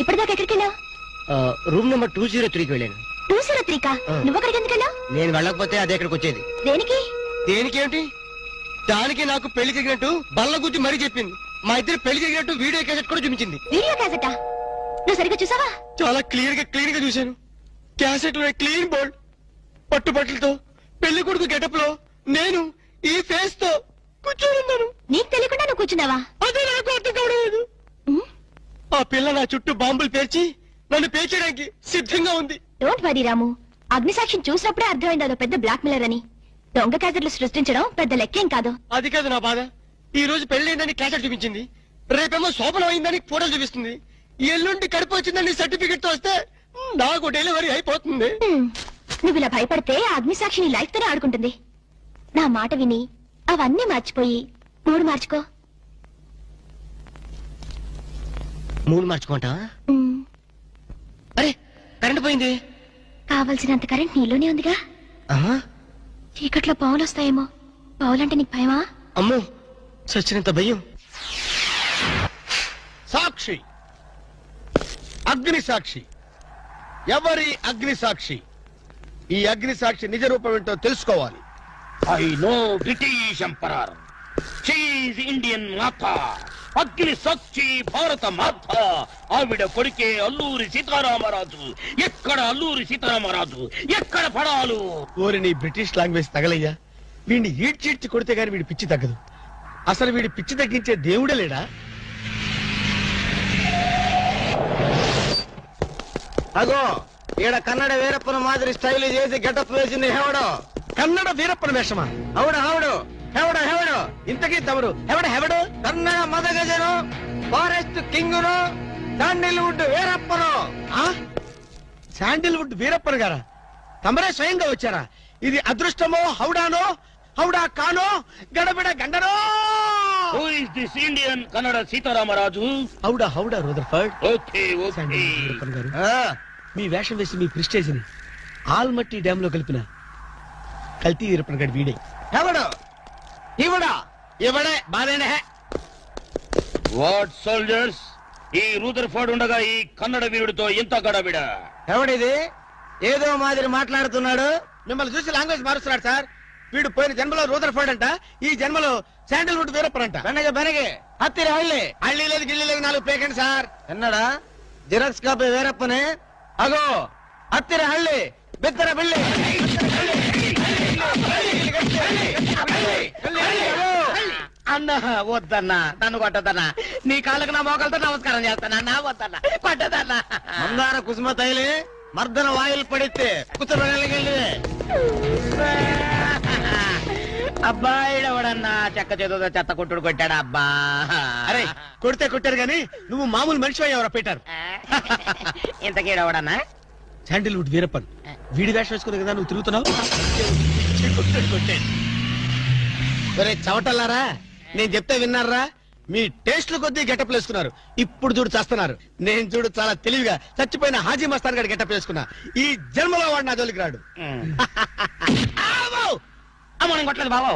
ఇప్పటిదాకా ఎక్కడికి వెళ్ళావు? రూమ్ నెంబర్ 203కి వెళ్ళాను. 203కా? నువ్వు అక్కడికి ఎందుకు వెళ్ళావు? నేను వెళ్ళకపోతే అదే ఇక్కడికి వచ్చేది. దేనికి? దేనికేంటి? దానికి నాకు పెళ్లి జరిగినట్టు బల్ల గుద్ది మరీ చెప్పింది. మా ఇద్దరు పెళ్లి జరిగినట్టు వీడియో క్యాసెట్ కూడా చూపించింది. వీడియో క్యాసెటా? నువ్వు సరిగ్గా చూసావా? చాలా క్లియర్ గా చూశాను. క్యాసెట్ లో క్లీన్ బోల్డ్ పట్టుబట్టలతో పెళ్లి కొడుకు గెటప్ లో నేను ఈ ఫేస్ తో కూర్చొని ఉన్నాను. నీకు తెలియకుండా నువ్వు కూర్చున్నావా? అదే నాకు అర్థం కావడం. ఆ పిల్ల నా చుట్టూ బాంబులు పేర్చి నన్ను పేర్చడానికి సిద్ధంగా ఉంది. డోంట్ వరీ రాము, అగ్నిసాక్షిని చూసినప్పుడే అర్థమైంది అదో పెద్ద బ్లాక్ మెయిలర్ అని. దొంగ క్యాసెట్లు సృష్టించడం పెద్ద లెక్కేం కాదు. అది కాదు నా బాధ. ఈ రోజు పెళ్లి క్యాసెట్ చూపించింది, రేపేమో శోభనం అయిందని ఫోటోలు చూపిస్తుంది, ఎల్లుండి కడుపు వచ్చిందని సర్టిఫికెట్ తో వస్తే నాకు డెలివరీ అయిపోతుంది. నువ్వు ఇలా భయపడితే అగ్నిసాక్షిని లైఫ్ తోనే ఆడుకుంటుంది. నా మాట విని అవన్నీ మర్చిపోయి మూడు మార్చుకో. మూడు మార్చుకుంటావా? అరే కరెంట్ పోయింది. కావలసినంత కరెంట్ నీలోనే ఉందిగా. చీకట్లో పావులు వస్తాయేమో. పావులంటే నీకు భయమా? అమ్మో, చచ్చినంత భయం. సాక్షి, అగ్ని సాక్షి. ఎవరి అగ్ని సాక్షి? ఈ అగ్ని సాక్షి నిజ రూపం ఏంటో తెలుసుకోవాలి. I know British emperor, she is Indian మాత, అగ్ని సాక్షి భారత మాత. ఆవిడ కొడుకే అల్లూరి సీతారామరాజు. ఎక్కడ అల్లూరి సీతారామరాజు, ఎక్కడ పడాలు? ఓరి నీ బ్రిటిష్ లాంగ్వేజ్ తగలయ్యా. వీడిని ఈడ్చిడ్చి కొడితే గాని వీడి పిచ్చి తగ్గదు. అసలు వీడి పిచ్చి తగ్గించే దేవుడే లేడా? అగో ఈడ కన్నడ వీరప్పన మాదిరి స్టైల్ చేసి గెటప్ వేసింది హెవడో. కన్నడ వీరప్పన వేషమా? అవుడు హెవడు హెవడు హెవడు. ఇంతకీ తమరు హెవడు? కన్నడ మదగజను, ఫారెస్ట్ కింగును, శాండిల్వుడ్ వీరప్పను. శాండిల్వుడ్ వీరప్పన గారా? తమరే స్వయంగా వచ్చారా? ఇది అదృష్టమో హౌడానో, హౌడా కానో, గడబిడ గండనో? Who is this Indian Kannada Sitaramaraju? హౌడా రూదర్ఫర్డ్. Okay okay. వీరప్పన్ గారు, మీ వేషం వేసి మీ ప్రిస్టేజ్ ని ఆల్మట్టి డ్యామ్ లో కలిపిన కల్తీ వీరప్పన్ గారి వీడే. హెవడు ఇవడా? ఇవడే బాధేనే. వాట్ సోల్జర్స్, ఈ రూదర్ఫర్డ్ ఉండగా ఈ కన్నడ వీరుడితో ఎంత గడబిడ? ఎవడిది ఏదో మాదిరి మాట్లాడుతున్నాడు? మిమ్మల్ని చూసి లాంగ్వేజ్ మారుస్తున్నాడు సార్. వీడు పోయిన జన్మలో రూదర్ఫర్డ్ అంట, ఈ జన్మలో శాండిల్వుడ్ వీరప్పన్ అంట. బెనగే హత్తిరి హళ్ళి. హళ్ళీ లేదు గిల్లి లేదు, 4 పేకండి సార్. ఎన్నడా జిరాక్స్ కాపీ వీరప్పనే. అగో హత్తిరి హళ్ళి బిత్తర బిల్లి. అన్న వద్దన్నా, నన్ను కొట్టదన్నా. నీ కాళ్ళకు నా మోకాలతో నమస్కారం చేస్తానా? వద్దన్నా, కొట్టదన్నా. మందార కుసుమ తైలి మర్దన వాయిల్ పడితే కుతురగలిగి అబ్బాయిడవడన్నా చెక్క చేతుతో చెత్త కొట్టుడు కొట్టాడు అబ్బా. అరే కొడితే కొట్టారు గాని నువ్వు మామూలు మనిషి అయ్యావరా పీటర్. ఇంతకీడవడన్నా శాండిల్వుడ్ వీరప్పన్ వీడి వేషం వేసుకునే కదా నువ్వు తిరుగుతున్నావు. ఒరే చవటల్లారా, నేను చెప్తే విన్నారా? మీ టేస్ట్లు కొద్దీ గెటప్ వేసుకున్నారు. ఇప్పుడు చూడు చేస్తున్నారు. నేను చూడు చాలా తెలివిగా చచ్చిపోయిన హాజీ మస్తాన్ గారి గెటప్ వేసుకున్నా. ఈ జన్మలో వాడు నా జోలికి రాడు. అమ్మ కొట్టలేదు బాబు.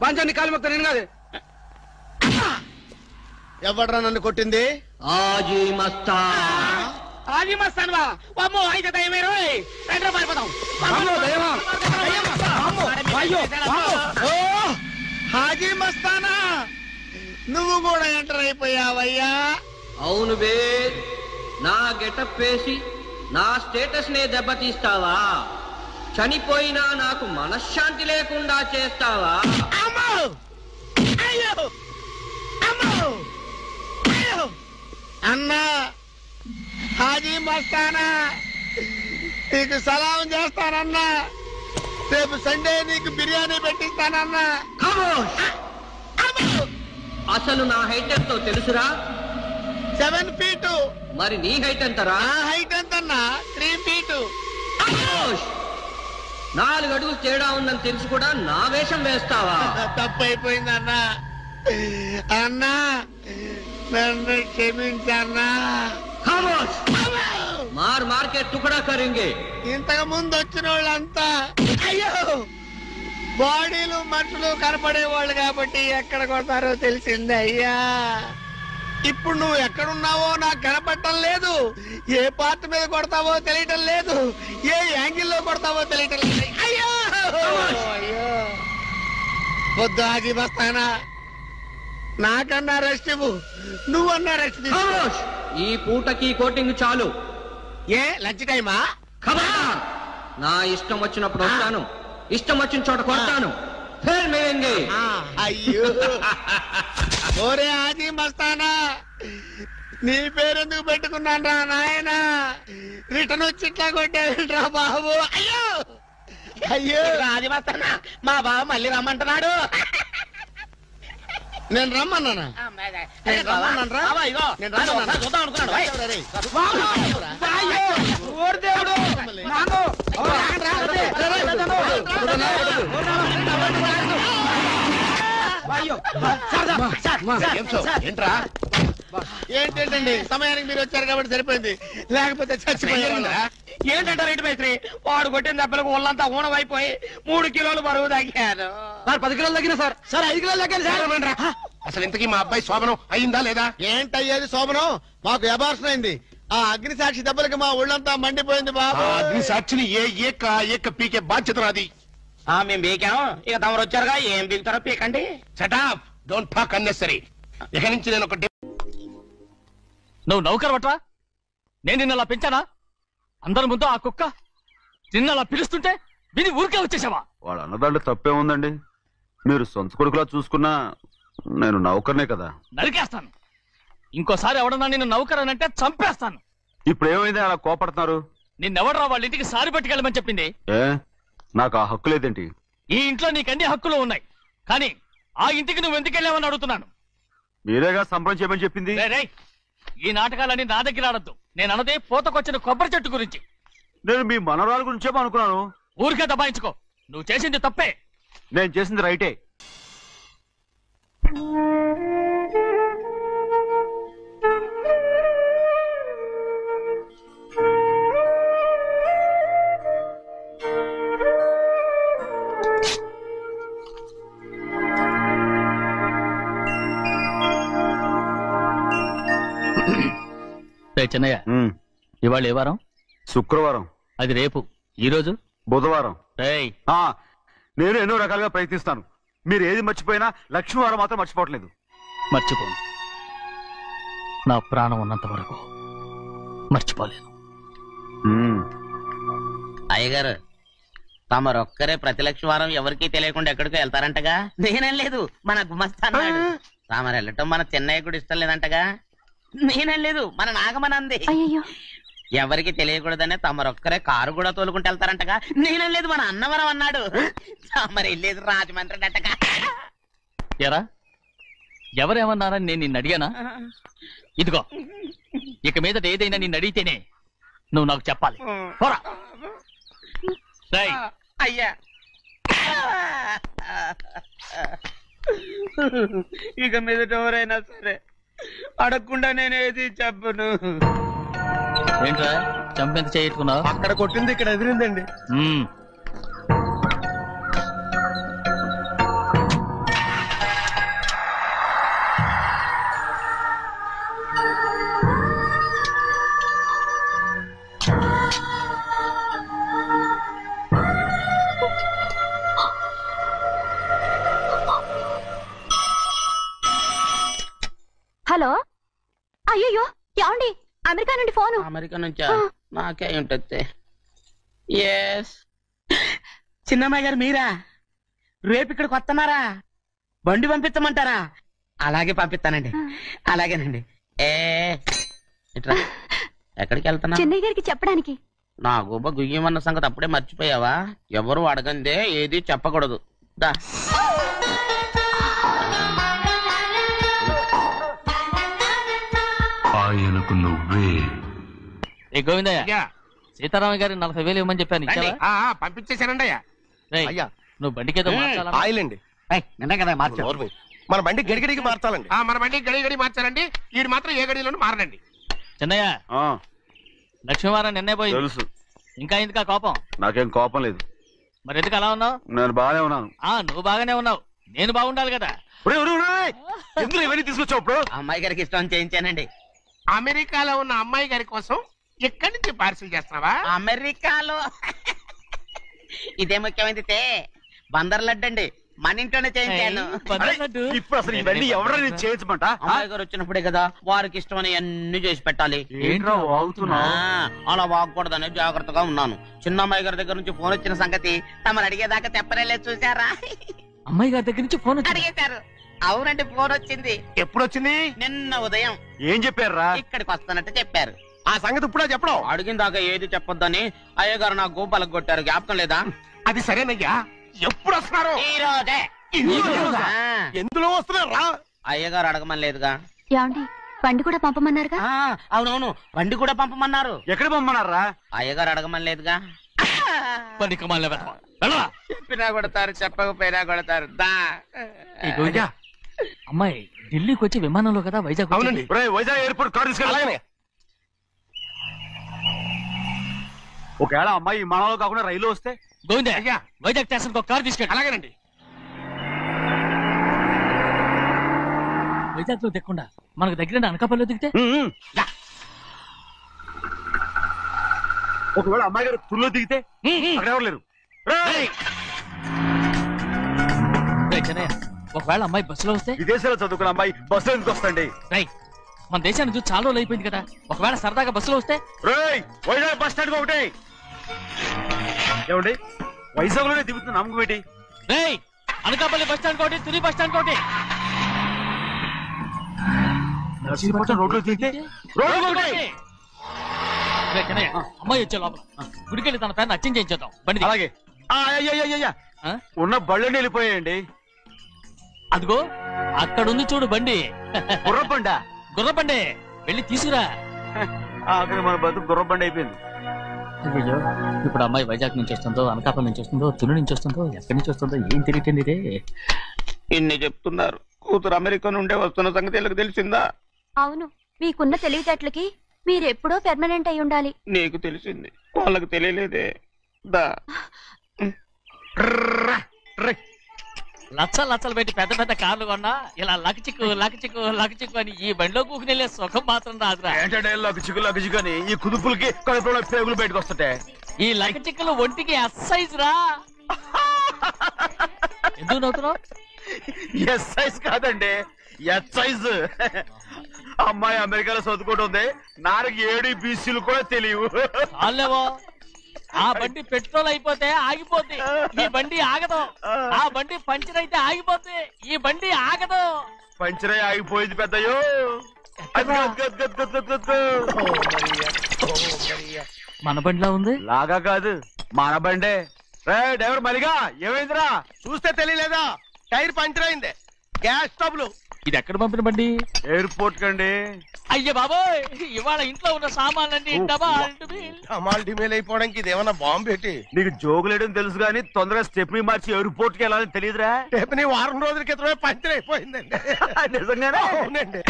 బాంచాన్ని కాలు మొక్క నేను కాదు. ఎవడ్రా నన్ను కొట్టింది? హాజీ మస్తాన్. హాజీ మస్తాన్ బా అమ్మో అయితే దయమేరో రెండు పారిపోతాం. హాజీ మస్తానా, నువ్వు కూడా ఎంటర్ అయిపోయావయ్యా? అవును బే, నా గెటప్ వేసి నా స్టేటస్ నే దెబ్బతీస్తావా? చనిపోయినా నాకు మనశ్శాంతి లేకుండా చేస్తావా? అమ్మో! అయ్యో! అమ్మో! అయ్యో! అన్నా, హాజీ మస్తానా, నీకు సలాం చేస్తానన్నా. రేపు సండే నీకు బిర్యానీ పెట్టిస్తానన్నా. అసలు నా హైట్ ఎంతో తెలుసురా? 7 feet. మరి నీ హైట్ ఎంతరా? నా హైట్ ఎంతన్నా? 3 feet. 4 అడుగులు తేడా ఉందని తెలిసి కూడా నా వేషం వేస్తావా? తప్పైపోయిందన్నా. అన్నా నన్ను క్షమించన్నా. మార్ కే టుకడా కరేంగే. ఇంతకు ముందు వచ్చిన వాళ్ళంతా అయ్యో బాడీలు మనుషులు కనపడే వాళ్ళు కాబట్టి ఎక్కడ కొడతారో తెలిసింది అయ్యా. ఇప్పుడు నువ్వు ఎక్కడున్నావో నాకు కనపడటం లేదు. ఏ పార్ట్ మీద కొడతావో తెలియటం లేదు. ఏ యాంగిల్లో కొడతావో తెలియటం లేదు. అయ్యో అయ్యో వద్దు హాజీ మస్తానా, నాకన్నా రెస్ట్ ఇవ్వు. నువ్వన్నా రెస్ట్ తీసుకో. ఈ పూటకి కోటింగ్ చాలు. ఏ లంచ్ టైమా? నా ఇష్టం వచ్చినప్పుడు వస్తాను, ఇష్టం వచ్చిన చోట కొడతాను. అయ్యో ఓరే హాజీ మస్తానా, నీ పేరెందుకు పెట్టుకున్నాను రా నాయనా? రిటర్న్ వచ్చి ఇట్లా కొట్టేరా బాబు. అయ్యో అయ్యో హాజీ మస్తానా, మా బావ మళ్ళీ రమ్మంటున్నాడు. నేను రమ్మన్నానా? చూద్దాం అనుకున్నాడు. ఏంట్రా? ఏంటండి సమయానికి మీరు వచ్చారు కాబట్టి సరిపోయింది, లేకపోతే చచ్చిపోయారు. ఏంటంటే రెడ్డి మేస్త్రి, వాడు కొట్టిన దెబ్బలకు ఒళ్ళంతా ఊనమైపోయి 3 కిలోలు బరువు తగ్గాను. 10 కిలోలు తగ్గిన సార్. 5 కిలోలు తగ్గాను సార్. అసలు ఇంతకీ మా అబ్బాయి శోభనం అయిందా లేదా? ఏంటయ్యేది శోభనం? మాకు అబార్షన్ అయింది. ఆ అగ్ని సాక్షి దెబ్బలకి మా ఒళ్ళంతా మండిపోయింది బాబు. అగ్ని సాక్షిని ఏక పీకే బాధ్యత నాది. మేము బీకాం, ఇక తమరు వచ్చారుగా, ఏం బీగుతారో పీకండి. Shut up, don't talk unnecessary. ఇక నుంచి నేను ఒక నువ్వు నౌకర్ పట్రా? నేను నిన్న అలా పెంచానా? అందరి ముందు ఆ కుక్క నిన్న అలా పిలుస్తుంటే విని ఊరికే వచ్చేసావా? వాళ్ళ అన్నదాంట్లో తప్పే ఉందండి. మీరు సొంత కొడుకులా చూసుకున్నా నేను నౌకర్నే కదా. నరికేస్తాను. ఇంకోసారి ఎవడన్నా నిన్ను నౌకర్ అని అంటే చంపేస్తాను. ఇప్పుడు ఏమైంది అలా కోపడుతున్నారు? నిన్నెవడరా వాళ్ళ ఇంటికి సారి పట్టుకెళ్ళమని చెప్పింది? ఏ నాకు ఆ హక్కు లేదేంటి? ఈ ఇంట్లో నీకన్ని హక్కులు ఉన్నాయి, కానీ ఆ ఇంటికి నువ్వు ఎందుకు వెళ్ళావని అడుగుతున్నాను. మీరేగా సంబరం చేయమని చెప్పింది. ఈ నాటకాలన్నీ నా దగ్గర ఆడద్దు. నేను అన్నదే పూతకొచ్చిన కొబ్బరి చెట్టు గురించి. నేను మీ మనవరాల గురించేమో అనుకున్నాను. ఊరికే దబాయించుకో. నువ్వు చేసింది తప్పే. నేను చేసింది రైటే. చెన్నయ్య, ఇవాళ ఏ వారం? శుక్రవారం. అది రేపు. ఈ రోజు బుధవారం. నేను ఎన్నో రకాలుగా ప్రయత్నిస్తాను. మీరు ఏది మర్చిపోయినా లక్ష్మీవారం మాత్రం మర్చిపోవట్లేదు. మర్చిపోను. నా ప్రాణం ఉన్నంత వరకు మర్చిపోలేను. అయ్యగారు, తమరొక్కరే ప్రతి లక్షవారం ఎవరికీ తెలియకుండా ఎక్కడికో వెళ్తారంటగా? నేనేం లేదు, మన గుమస్తా అన్నాడు. తామరు వెళ్ళటం మన చెన్నయ్య కూడా ఇష్టం లేదంటగా? నేనేం లేదు, మన నాగమనంది. అయ్యో ఎవరికి తెలియకూడదనే తమరొక్కరే కారు కూడా తోలుకుంటూ వెళ్తారంటగా. నేనేం లేదు, మన అన్నవరం అన్నాడు. తమరు వెళ్ళేది రాజమండ్రి అంటగా. ఎరా ఎవరేమన్నారని నేను నిన్ను అడిగానా? ఇదిగో ఇక మీద ఏదైనా నిన్ను అడిగితేనే నువ్వు నాకు చెప్పాలి. పోరా. అయ్యా ఇక మీద ఎవరైనా సరే అడగకుండా నేనేది చెప్పను. ఏంట్రా చంపెంత చేయించుకున్నావు? అక్కడ కొట్టింది ఇక్కడ ఎదిరిందండి. హలో, అయ్యో ఏమండి? అమెరికా నుండి ఫోను. అమెరికా నుంచా? నాకే ఉంటుంది. ఎస్, చిన్నమ్మాయి గారు మీరా? రేపు ఇక్కడికి వస్తున్నారా? బండి పంపిస్తామంటారా? అలాగే పంపిస్తానండి. అలాగేనండి. ఎక్కడికి వెళ్తున్నా? చెన్నై గారికి చెప్పడానికి. నా గుబ్బ గుయ్యమన్న సంగతి అప్పుడే మర్చిపోయావా? ఎవరు అడగందే ఏది చెప్పకూడదు. దా ఆయనకు నువ్వే. గోవిందయ్య, సీతారామయ్య గారి 40,000 ఇవ్వమని చెప్పాను. పంపించేశానండి అయ్యా. నువ్వు బండికేదో ఆయిల్ అండి. నిన్న కదా మార్చారు. మన బండి గడిగడికి మార్చాలండి. మన బండి గడిగడి మార్చాలండి. వీడు మాత్రం ఏ గడిలోనూ మారనండి. చిన్నయ్య, లక్ష్మీవారం నిన్నే పోయింది. తెలుసు. ఇంకా ఎందుకా కోపం? నాకేం కోపం లేదు. మరి ఎందుకు అలా ఉన్నావు? నేను బాగానే ఉన్నాను. నువ్వు బాగానే ఉన్నావు, నేను బాగుండాలి కదా. ఎందుకు ఇవన్నీ తీసుకొచ్చావు? ఇప్పుడు అమ్మాయి గారికి ఇష్టం చేయించానండి. అమెరికాలో ఉన్న అమ్మాయి గారి కోసం ఎక్కడి నుంచి పార్సిల్ చేస్తున్నావా? అమెరికాలో ఇదే ముఖ్యమైనది. బందర్ లడ్డు అండి, మన ఇంట్లోనే చేయించాను. ఇప్పుడు అసలు ఇవన్నీ ఎవరైనా చేయించమంట? అమ్మాయి గారు వచ్చినప్పుడే కదా వారికి ఇష్టమని అన్ని చేసి పెట్టాలి. అలా వాగకూడదని జాగ్రత్తగా ఉన్నాను. చిన్న అమ్మాయి గారి దగ్గర నుంచి ఫోన్ వచ్చిన సంగతి తమరు అడిగేదాకా తెప్పలేదు. చూసారా? అమ్మాయి గారి దగ్గర నుంచి ఫోన్ అడిగేశారు. అవునండి, ఫోన్ వచ్చింది. ఎప్పుడు వచ్చింది? నిన్న ఉదయం. ఏం చెప్పారా? ఇక్కడికి వస్తానంటే చెప్పారు. ఆ సంగతి ఇప్పుడే చెప్పడం. అడిగిన దాకా ఏది చెప్పొద్దని అయ్యగారు నా గోపాలకు కొట్టారు. జ్ఞాపకం లేదా? అది సరేనయ్యా. ఎప్పుడు వస్తున్నారు? ఈ రోజే. ఎందులో వస్తున్నారా? అయ్యగారు అడగమని లేదుగా. ఏమండి, బండి కూడా పంపమన్నారుగా? అవునవును, బండి కూడా పంపమన్నారు. ఎక్కడ పంపమన్నారా? అయ్యగారు అడగమని లేదుగా. చెప్పినా కొడతారు, చెప్పకపోయినా కొడతారు. అమ్మాయి ఢిల్లీకి వచ్చి విమానంలో కదా వైజాగ్. అవునండి. వైజాగ్ ఎయిర్పోర్ట్ కార్ తీసుకెళ్ళి. ఒకవేళ అమ్మాయి విమానంలో కాకుండా రైలు వస్తే? గోవిందయ్య, వైజాగ్ స్టేషన్ ఒక కార్ తీసుకెళ్ళి. అలాగేనండి. వైజాగ్ లో దిక్కుండా మనకు దగ్గర అనకాపల్లిలో దిగితే? ఒకవేళ అమ్మాయి గారు తుల్లో దిగితే? అక్కడ ఎవరు లేరు. ఒకవేళ అమ్మాయి బస్సులో వస్తే? విదేశాల్లో చదువుకున్న అమ్మాయి బస్సులో ఎందుకు వస్తండి? మన దేశాన్ని చూసి చాలా రోజులు అయిపోయింది కదా. ఒకవేళ సరదాగా బస్సులో వస్తే? వైజాగ్ బస్ స్టాండ్ ఒకటి. ఏమండి, వైజాగ్ లోనే దిగుతున్న నమ్మకం ఏంటి? అనకాపల్లి బస్ స్టాండ్ కోటి, తుని బస్ స్టాండ్ కోటి. నర్సీపట్నం రోడ్లో దిగితే అమ్మాయి వచ్చే లోపల గుడికెళ్ళి తన పేరుని అచ్చం చేయించేద్దాం. బండి అలాగే. ఉన్న బళ్ళని వెళ్ళిపోయాయండి. అదిగో అక్కడుంది చూడు బండి. గుర్రబండ. గుర్రబండి, వెళ్ళి తీసుకురా. అక్కడ మన బతుకు గుర్రబండి అయిపోయింది. అయ్యో, ఇప్పుడు అమ్మాయి వైజాగ్ నుంచి వస్తుందో, అనకాపల్లి నుంచి వస్తుందో, తుని నుంచి వస్తుందో, ఎక్కడి నుంచి వస్తుందో ఏం తెలియటండి ఇదే. ఇన్ని చెప్తున్నారు, కూతురు అమెరికా నుండే వస్తున్న సంగతి వీళ్ళకి తెలిసిందా? అవును, మీకున్న తెలివితేటలకి మీరెప్పుడో పెర్మనెంట్ అయి ఉండాలి. నీకు తెలిసింది, వాళ్ళకి తెలియలేదే. దా లచ్చలు పెట్టి పెద్ద పెద్ద కార్లు కొన్నా ఇలా లకచిక్కు లకచిక్కు లకచిక్కు అని ఈ బండిలో కూకుని వెళ్ళే సుఖం మాత్రం రాదురా. లకచిక్కు అని ఈ కుదుపులకి కడుపులో పేగులు బయటకు వస్తుంటాయి. ఈ లకచిక్కులు ఒంటికి ఎక్సైజ్ రా. ఎందుకు నవ్వుతున్నావు? ఎక్సైజ్ కాదండి, ఎక్సైజ్. అమ్మాయి అమెరికాలో చదువుకుంటుంది, నాకు 7 BCలు కూడా తెలియవు. చాలేవో, ఆ బండి పెట్రోల్ అయిపోతే ఆగిపోద్ది, ఈ బండి ఆగదు. ఆ బండి పంచర్ అయితే ఆగిపోద్ది, ఈ బండి ఆగదు. పంచర్ ఆగిపోయింది పెద్దయ్యో. మన బండిలా ఉంది. లాగా కాదు మన బండే. డ్రైవర్ మలిగా ఏమైందిరా? చూస్తే తెలియలేదా? టైర్ పంచర్ అయింది. గ్యాస్ స్టవ్లు. ఇది ఎక్కడ పంపిన బండి? ఎయిర్పోర్ట్ కండి. అయ్యే బాబోయ్, ఇవాళ ఇంట్లో ఉన్న సామాన్లన్నీ డమాల్ డిమేల్ అయిపోవడానికి ఇదేమన్నా బాంబు పెట్టి. నీకు జోగులేయడం తెలుసు కానీ తొందరగా స్టెప్ని మార్చి ఎయిర్పోర్ట్ కి వెళ్ళాలని తెలియదురా? స్టెప్ని వారం రోజుల క్రితమే పంచర్ అయిపోయిందండి. నిజంగానే? అవునండి.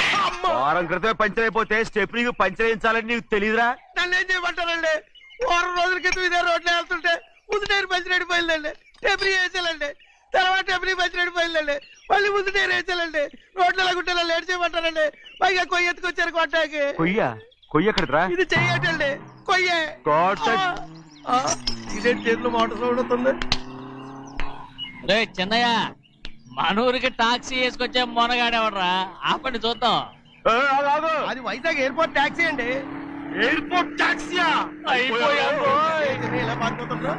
వారం క్రితమే పంచర్ అయిపోతే స్టెప్ని పంచర్ వేయించాలని నీకు తెలియదురా? నన్ను ఏం చేయమంటారండి? వారం రోజుల క్రితం ఇదే రోడ్లో వెళ్తుంటే ముందు టైర్ పంచర్ అయిపోయిందండి. స్టెప్ని వేసాలండి. తర్వాత స్టెప్ని పంచర్ అయిపోయిందండి. మళ్ళీ ముందు టైర్ వేసాలండి. రోడ్లు ఎలా గుంటే లేట్ చేయమంటారండి. పైగా కొయ్య ఎత్తుకొచ్చారు కొట్టాకి. కొయ్య ఎక్కడిరా? ఇది చెయ్యటండి. కొయ్యే. ఇదే చేతులు మోటార్ సౌండ్ అవుతుంది. రే చిన్నయ్య, మనూరికి టాక్సీ వేసుకొచ్చే మొనగాడేవడరా? ఆపండి చూద్దాం. అది వైజాగ్ ఎయిర్పోర్ట్ టాక్సీ అండి. ఎయిర్పోర్ట్ టాక్సీయా? ఇలా పారిపోతుండ్రా?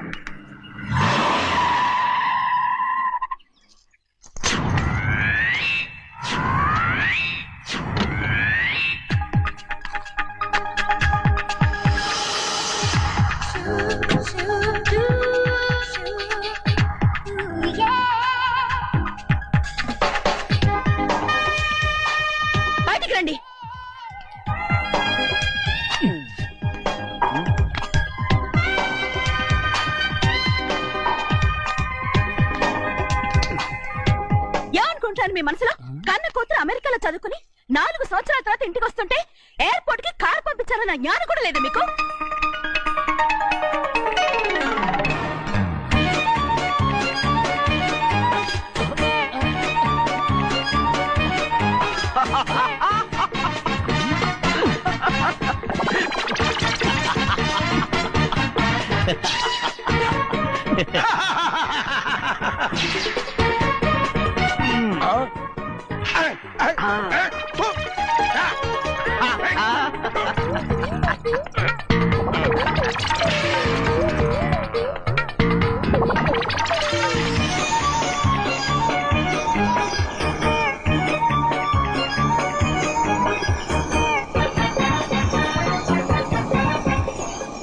బయటికి రండి. ఏమనుకుంటాను మీ మనసులో? కన్న కూతురు అమెరికాలో చదువుకుని 4 సంవత్సరాల తర్వాత ఇంటికి వస్తుంటే ఎయిర్పోర్ట్ కి కారు పంపించాలన్న జ్ఞానం కూడా లేదా మీకు?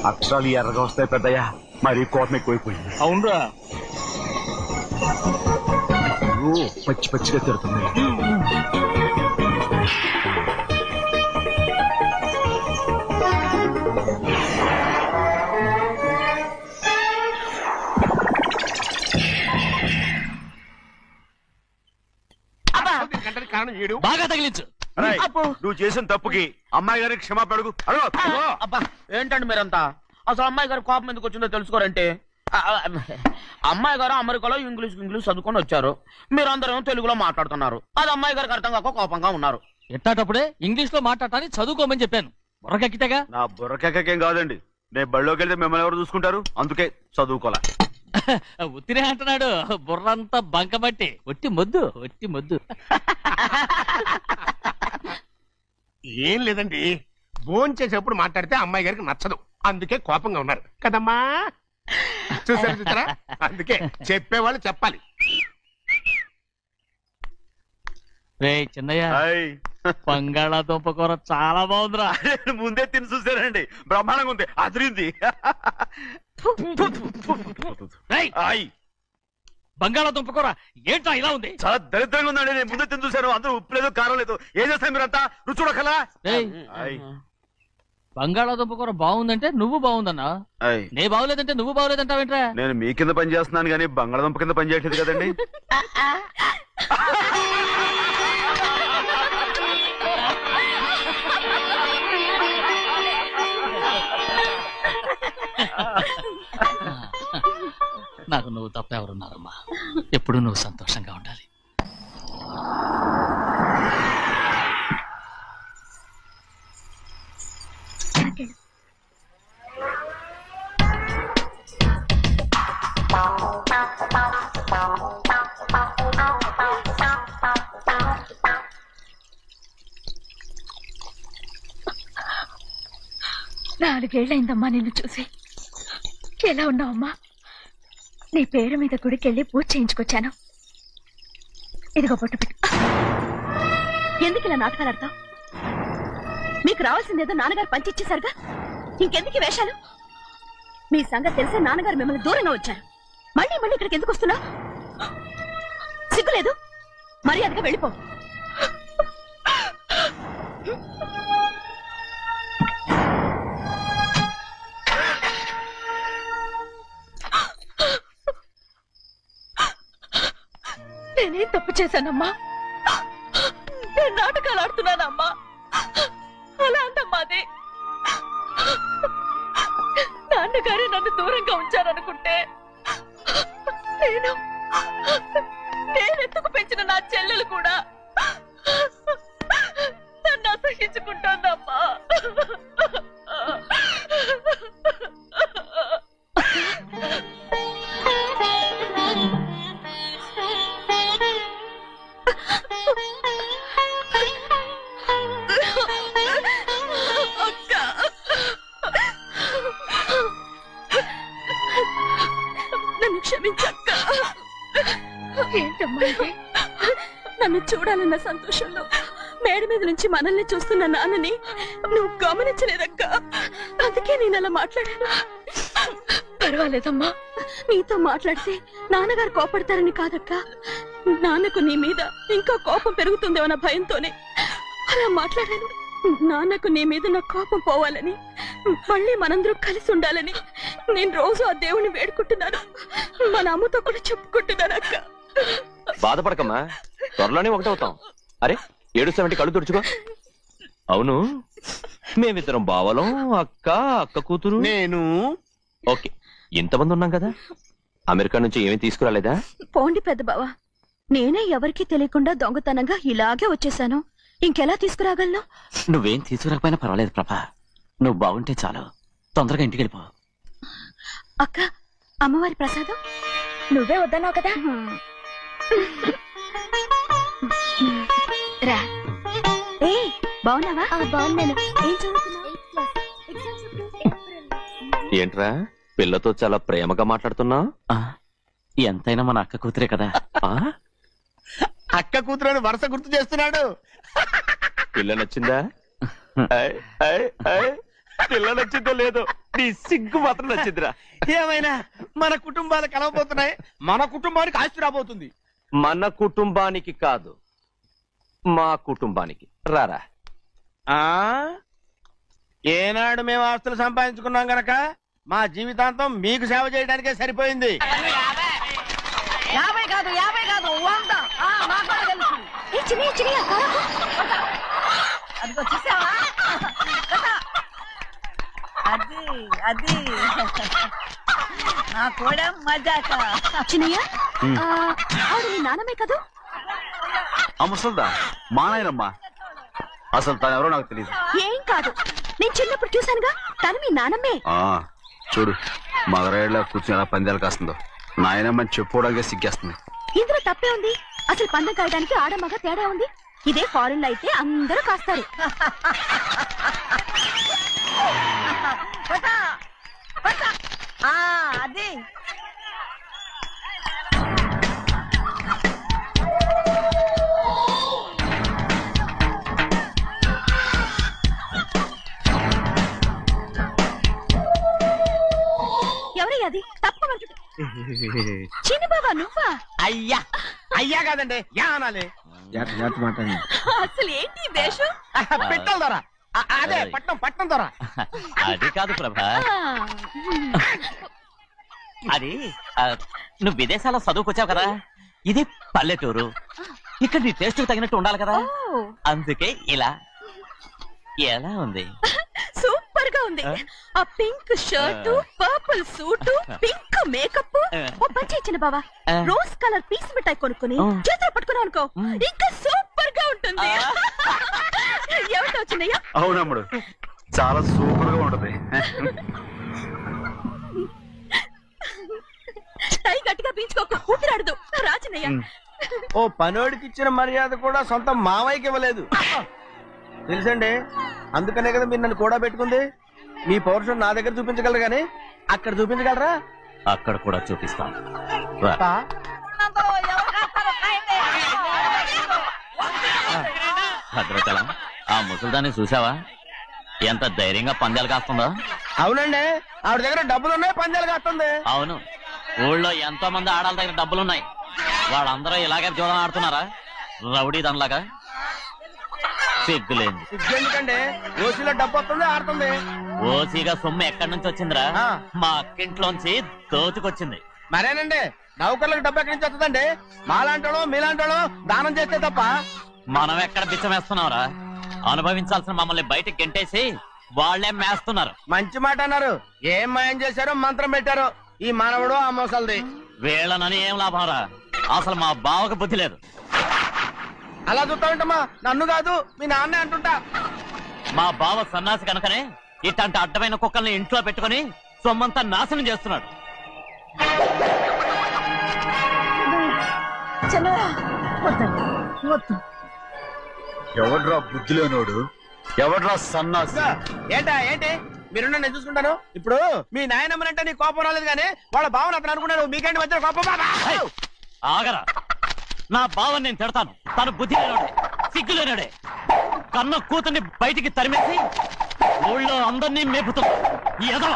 అక్షరాలు ఎర్రగా వస్తాయి పెద్దయ్యా. మరి కోపం ఎక్కువైపోయింది. అవునరా? పచ్చి పచ్చిగా తిడుతుంది. బాగా తగిలించు. నువ్వు చేసిన తప్పుకి అమ్మాయి గారికి క్షమాపణ అడుగు. అబ్బా ఏంటండి మీరంతా? అసలు అమ్మాయి గారు కోపం ఎందుకు వచ్చిందో తెలుసుకోరంటే, అమ్మాయి గారు అమెరికాలో ఇంగ్లీష్ చదువుకొని వచ్చారు. మీరందరూ తెలుగులో మాట్లాడుతున్నారు. అది అమ్మాయి గారికి అర్థం కాక కోపంగా ఉన్నారు. ఎట్టాటప్పుడే ఇంగ్లీష్ లో మాట్లాడటానికి చదువుకోమని చెప్పాను. బుర్రకెక్కితేగా? నా బుర్రకెక్కకేం కాదండి. నేను బళ్ళోకి వెళ్తే మిమ్మల్ని ఎవరు చూసుకుంటారు? అందుకే చదువుకోలే. ఉత్తినే అంటున్నాడు. బుర్రంతా బంకబట్టి ఒట్టి మొద్దు. ఏం లేదండి, భోజనం చేసేప్పుడు మాట్లాడితే అమ్మాయి గారికి నచ్చదు. అందుకే కోపంగా ఉన్నారు కదమ్మా. చూసారా? అందుకే చెప్పేవాళ్ళు చెప్పాలి. రే చిన్నయ్య, బంగాళాదుంప కూర చాలా బాగుందిరా. ముందే తిని చూసానండి, బ్రహ్మాండంగా ఉంది. అదిరింది. బంగాళాదుంప కూర ఏంటా ఇలా ఉంది? చాలా దరిద్రంగా ఉందండి. నేను ముందే తిని చూశాను. అందరూ ఉప్పు లేదు, కారం లేదు. ఏం చేస్తాను మీరంతా? రుచి చూడకలా. బంగాళాదుంప కూర బాగుందంటే నువ్వు బాగుందన్నా, నే బాగులేదంటే నువ్వు బాగులేదంటావేంట్రా? నేను మీ కింద పని చేస్తున్నాను కానీ బంగాళాదుంప కింద పని చేయట్లేదు కదండి. నాకు నువ్వు తప్ప ఎవరున్నారమ్మా? ఎప్పుడు నువ్వు సంతోషంగా ఉండాలి. నాలుగేళ్లైందమ్మా నిన్ను చూసి. ఎలా ఉన్నావమ్మా? నీ పేరు మీద గుడికెళ్ళి పూజ చేయించుకొచ్చాను. ఇదిగో బొట్టు పెట్టు. ఎందుకు ఇలా నాటకాలు ఆడతావు? మీకు రావాల్సిందేదో నాన్నగారు పంచిచ్చేశారుగా, ఇంకెందుకు వేషాలు? మీ సంగతి తెలిసే నాన్నగారు మిమ్మల్ని దూరంగా వచ్చారు. మళ్ళీ మళ్ళీ ఇక్కడికి ఎందుకు వస్తున్నా? సిగ్గులేదు? మర్యాదగా వెళ్ళిపో. నేనేం తప్పు చేశానమ్మా? నేను నాటకాలు ఆడుతున్నానమ్మా. అలా అందమ్మా అది. నాన్నగారే నన్ను దూరంగా ఉంచారనుకుంటే నేనెత్తుకు పెంచిన నా చెల్లెలు కూడా నన్ను అసహించుకుంటోందమ్మా. నన్ను క్షమించక్క. ఏంటమ్మా నన్ను చూడాలన్న సంతోషంలో మేడ మీద నుంచి మనల్ని చూస్తున్న నాన్నని నువ్వు గమనించలేదక్క. అందుకే నేను అలా మాట్లాడాను. పర్వాలేదమ్మా, నీతో మాట్లాడితే నాన్నగారు కోపడతారని కాదక్క. నాన్నకు నీ మీద ఇంకా కోపం పెరుగుతుందేమన్న భయంతోనే అలా మాట్లాడాను. నాన్నకు నీ మీద నా కోపం పోవాలని, మళ్ళీ మనందరూ కలిసి ఉండాలని నేను రోజు ఆ దేవుని వేడుకుంటున్నాను. మన అమ్మతో కూడా చెప్పుకుంటున్నాను అక్క. బాధపడకమ్మా, త్వరలోనే ఒకటవుతాం. అరే ఏడుస్తామంటే కళ్ళు తుడుచుకో. అవును, మేమిద్దరం బావలం, అక్క కూతురు, నేను. ఓకే, ఇంతమంది ఉన్నాం కదా. అమెరికా నుంచి ఏమీ తీసుకురాలేదా? పోండి పెద్ద బావా, నేనే ఎవరికీ తెలియకుండా దొంగతనంగా ఇలాగే వచ్చేసాను. ఇంకెలా తీసుకురాగలను? నువ్వేం తీసుకురాకపోయినా పర్వాలేదు ప్రభా, నువ్వు బాగుంటే చాలు. తొందరగా ఇంటికి వెళ్ళిపో. అక్క, అమ్మవారి ప్రసాదం నువ్వే వద్దన్నావు కదా. రా. ఏ బాగున్నావా? బాగున్నాను. ఏం చదువుతున్నావు? ఏంట్రా పిల్లతో చాలా ప్రేమగా మాట్లాడుతున్నావు? ఎంతైనా మన అక్క కూతురే కదా. అక్క కూతురని వరుస గుర్తు చేస్తున్నాడు. పిల్ల నచ్చిందా? పిల్ల నచ్చిందో లేదో, నీ సిగ్గు మాత్రం నచ్చిందిరా. ఏమైనా మన కుటుంబాలు కలవబోతున్నాయి. మన కుటుంబానికి ఆస్తి రాబోతుంది. మన కుటుంబానికి కాదు, మా కుటుంబానికి. రారా. ఏనాడు మేము ఆస్తులు సంపాదించుకున్నాం గనక మా జీవితాంతం మీకు సేవ చేయడానికే సరిపోయింది. 50 కాదు 100. అదిగో చూసావా? అది నా కూడా మజాక. చిన్నయ్య, ఆవిడ నీ నాన్నమే కదా? ముసల్దా మా నాయనమ్మా. అసలు తను ఎవరో నాకు తెలియదు. ఏం కాదు, నేను చిన్నప్పుడు చూశానుగా, తను మీ నాన్నమే. చూడు మగరాయిలా కూర్చుని ఎలా పందాలు కాస్తుందో. నాయనమ్మని చెప్పుకోవడానికి సిగ్గేస్తుంది. ఇందులో తప్పే ఉంది? అసలు పందెం కాయడానికి ఆడమగ తేడా ఉంది. ఇదే ఫారిన్ లో అయితే అందరూ కాస్తారు. అది ఎవరయ్యా? అది తప్పమంటుంది. చిన్న బాబా నువ్వా? అయ్యా అయ్యా కాదండి, యా అనాలి. అసలు ఏంటి వేషం? పెట్టాలి దొర. అదే పట్నం దొర. అది కాదు ప్రభా, అది నువ్వు విదేశాల్లో చదువుకొచ్చావు కదా, ఇది పల్లెటూరు. ఇక్కడ నీ టేస్ట్ తగినట్టు ఉండాలి కదా, అందుకే ఇలా. ఎలా ఉంది? సూపర్ గా ఉంది. ఆ pink shirt, purple suit, pink makeup. ఓ పని ఇచ్చిన బావా, రోజ్ కలర్ పీస్ మిఠాయి కొనుక్కుని చేతిలో పట్టుకున్నావు అనుకో, ఇంకా సూపర్ గా ఉంటుంది. ఎవరితో వచ్చిందయ్యా? అవునమ్ముడు, చాలా సూపర్ గా ఉంటది. టై గట్టిగా పీంచుకోకు, ఊపిరాడదు. రాచినయ్యా, ఓ పనోడికి ఇచ్చిన మర్యాద కూడా సొంత మావయ్యకి ఇవ్వలేదు తెలుసండి. అందుకనే కదా మీరు నన్ను కూడా పెట్టుకుంది. మీ పౌరుషం నా దగ్గర చూపించగలరు గానీ అక్కడ చూపించగలరా? అక్కడ కూడా చూపిస్తాను. భద్రాచలం, ఆ ముసల్దాన్ని చూసావా? ఎంత ధైర్యంగా పందాలు కాస్తుందో. అవునండి, ఆవిడ దగ్గర డబ్బులున్నాయి, పందాలు కాస్తుంది. అవును, ఊళ్ళో ఎంతో మంది ఆడాళ్ళ దగ్గర డబ్బులున్నాయి. వాళ్ళందరూ ఇలాగే జోదం ఆడుతున్నారా రౌడీ దానిలాగా? సిగ్గులేదు. ఎందుకండి ఓసీలో డబ్బు వస్తుంది, ఆడుతుంది. ఓసీగా సొమ్ము ఎక్కడి నుంచి వచ్చిందిరా? మా అక్కింట్లోంచి దోచుకొచ్చింది. మరేనండి, నౌకర్లకు డబ్బు ఎక్కడి నుంచి వస్తుందండి? మాలాంటోళ్ళు మీలాంటోళ్ళు దానం చేస్తే తప్ప. మనం ఎక్కడ బిచ్చమేస్తున్నావురా? అనుభవించాల్సిన మమ్మల్ని బయటకు గెంటేసి వాళ్లే మేస్తున్నారు. మంచి మాట అన్నారు. ఏం మాయం చేశారో మంత్రం పెట్టారో ఈ మానవుడు ఆ మోసల్ది. వీళ్ళనని ఏం లాభం రా? అసలు మా బావకు బుద్ధి లేదు. అలా చూస్తా ఉంటామా? నన్ను కాదు మీ నాన్నే అంటుంటా. మా బావ సన్నాసి కనుకనే ఇట్లాంటి అడ్డమైన కుక్కల్ని ఇంట్లో పెట్టుకుని సొమ్మంతా నాశనం చేస్తున్నాడు. ఎవడ్రా బుద్ధి లేనోడు? ఎవడ్రా సన్నాసి? ఏంటి మీరు నేను చూసుకుంటాను. ఇప్పుడు మీ నాయనమ్మనంటే నీ కోపం రాలేదు కానీ వాళ్ళ భావన అతను అనుకున్నాడు. మీకేంటి మధ్య కోపం? ఆగరా, నా బావని నేను తిడతాను. తను బుద్ధి లేనోడే, సిగ్గు లేనోడే. కన్న కూతుర్ని బయటికి తరిమేసి ఊళ్ళో అందరినీ మేపుతున్నా ఈ ఎదవ.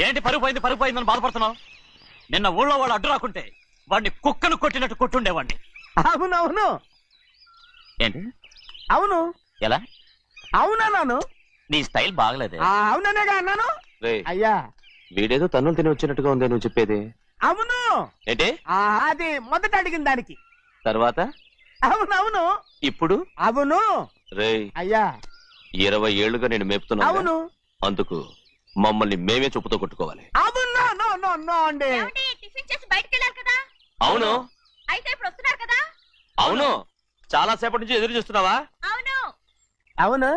ఏంటి పరుగు పోయిందని బాధపడుతున్నావు? నిన్న ఊళ్ళో వాళ్ళు అడ్డు రాకుంటే వాడిని కుక్కను కొట్టినట్టు కొట్టుండేవాడిని. అవునవును. ఏంటి? అవును. ఎలా? అవునన్నాను. నీ స్టైల్ బాగలేదే. అవుననేగా అన్నాను. అయ్యా, వీడేదో తన్నులు తిని వచ్చినట్టుగా ఉంది నువ్వు చెప్పేది. అవును. ఏంటి? అది మొదట అడిగిన దానికి. తర్వాత అవునవును. ఇప్పుడు అవును. రేయ్, అయ్యా 20 ఏళ్లుగా నేను మేపుతున్నా. అవును. అందుకు మమ్మల్ని మేమే చెప్పుతో కొట్టుకోవాలి. అండి టిఫిన్ చేసి బయటికి వెళ్ళారు కదా? అవును. అయితే ఇప్పుడు వస్తున్నారు కదా? అవును. చాలా సేపటి నుంచి ఎదురు చూస్తున్నావా? అవును. అవును.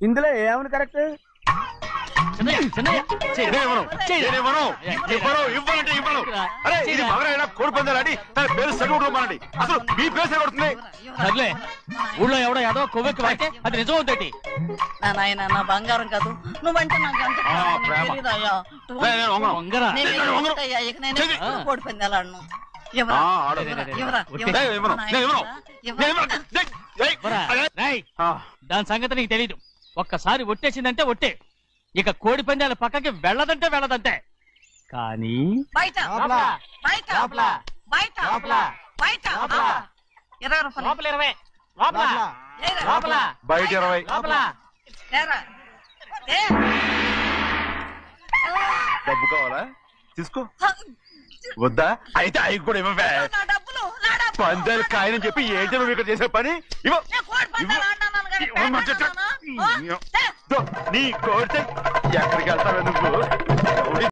ఇందులో ఏమని కరెక్ట్? కోడి పందాలని తన పేరు సరిగొట్టుకోమనండి. అసలు మీ పేరు సరిగొడుతుంది. సర్లే, ఊళ్ళో ఎవడో ఏదో కొవ్వెక్కి వాడితే అది నిజం అవుతాయి. నా నాయన నా బంగారం కాదు, నువ్వంటే నాకు ఎంత తెలీదయ్యా. ఇక నేను కోడి పందాలను దాని సంగతి నీకు తెలీదు. ఒక్కసారి ఒట్టేసిందంటే ఒట్టే. ఇక కోడి పందాల పక్కకి వెళ్ళదంటే వెళ్ళదంతే. కానీ బయట 20 రూపాయలు బయట 20 డబ్బు కావాలా? తీసుకో. వద్దా? అయితే అవి కూడా ఇవ్వవే. పందాలు కాయని చెప్పి ఏంటి నువ్వు ఇక్కడ చేసే పని? నీ కోడితే ఎక్కడికి వెళ్తావే నువ్వు?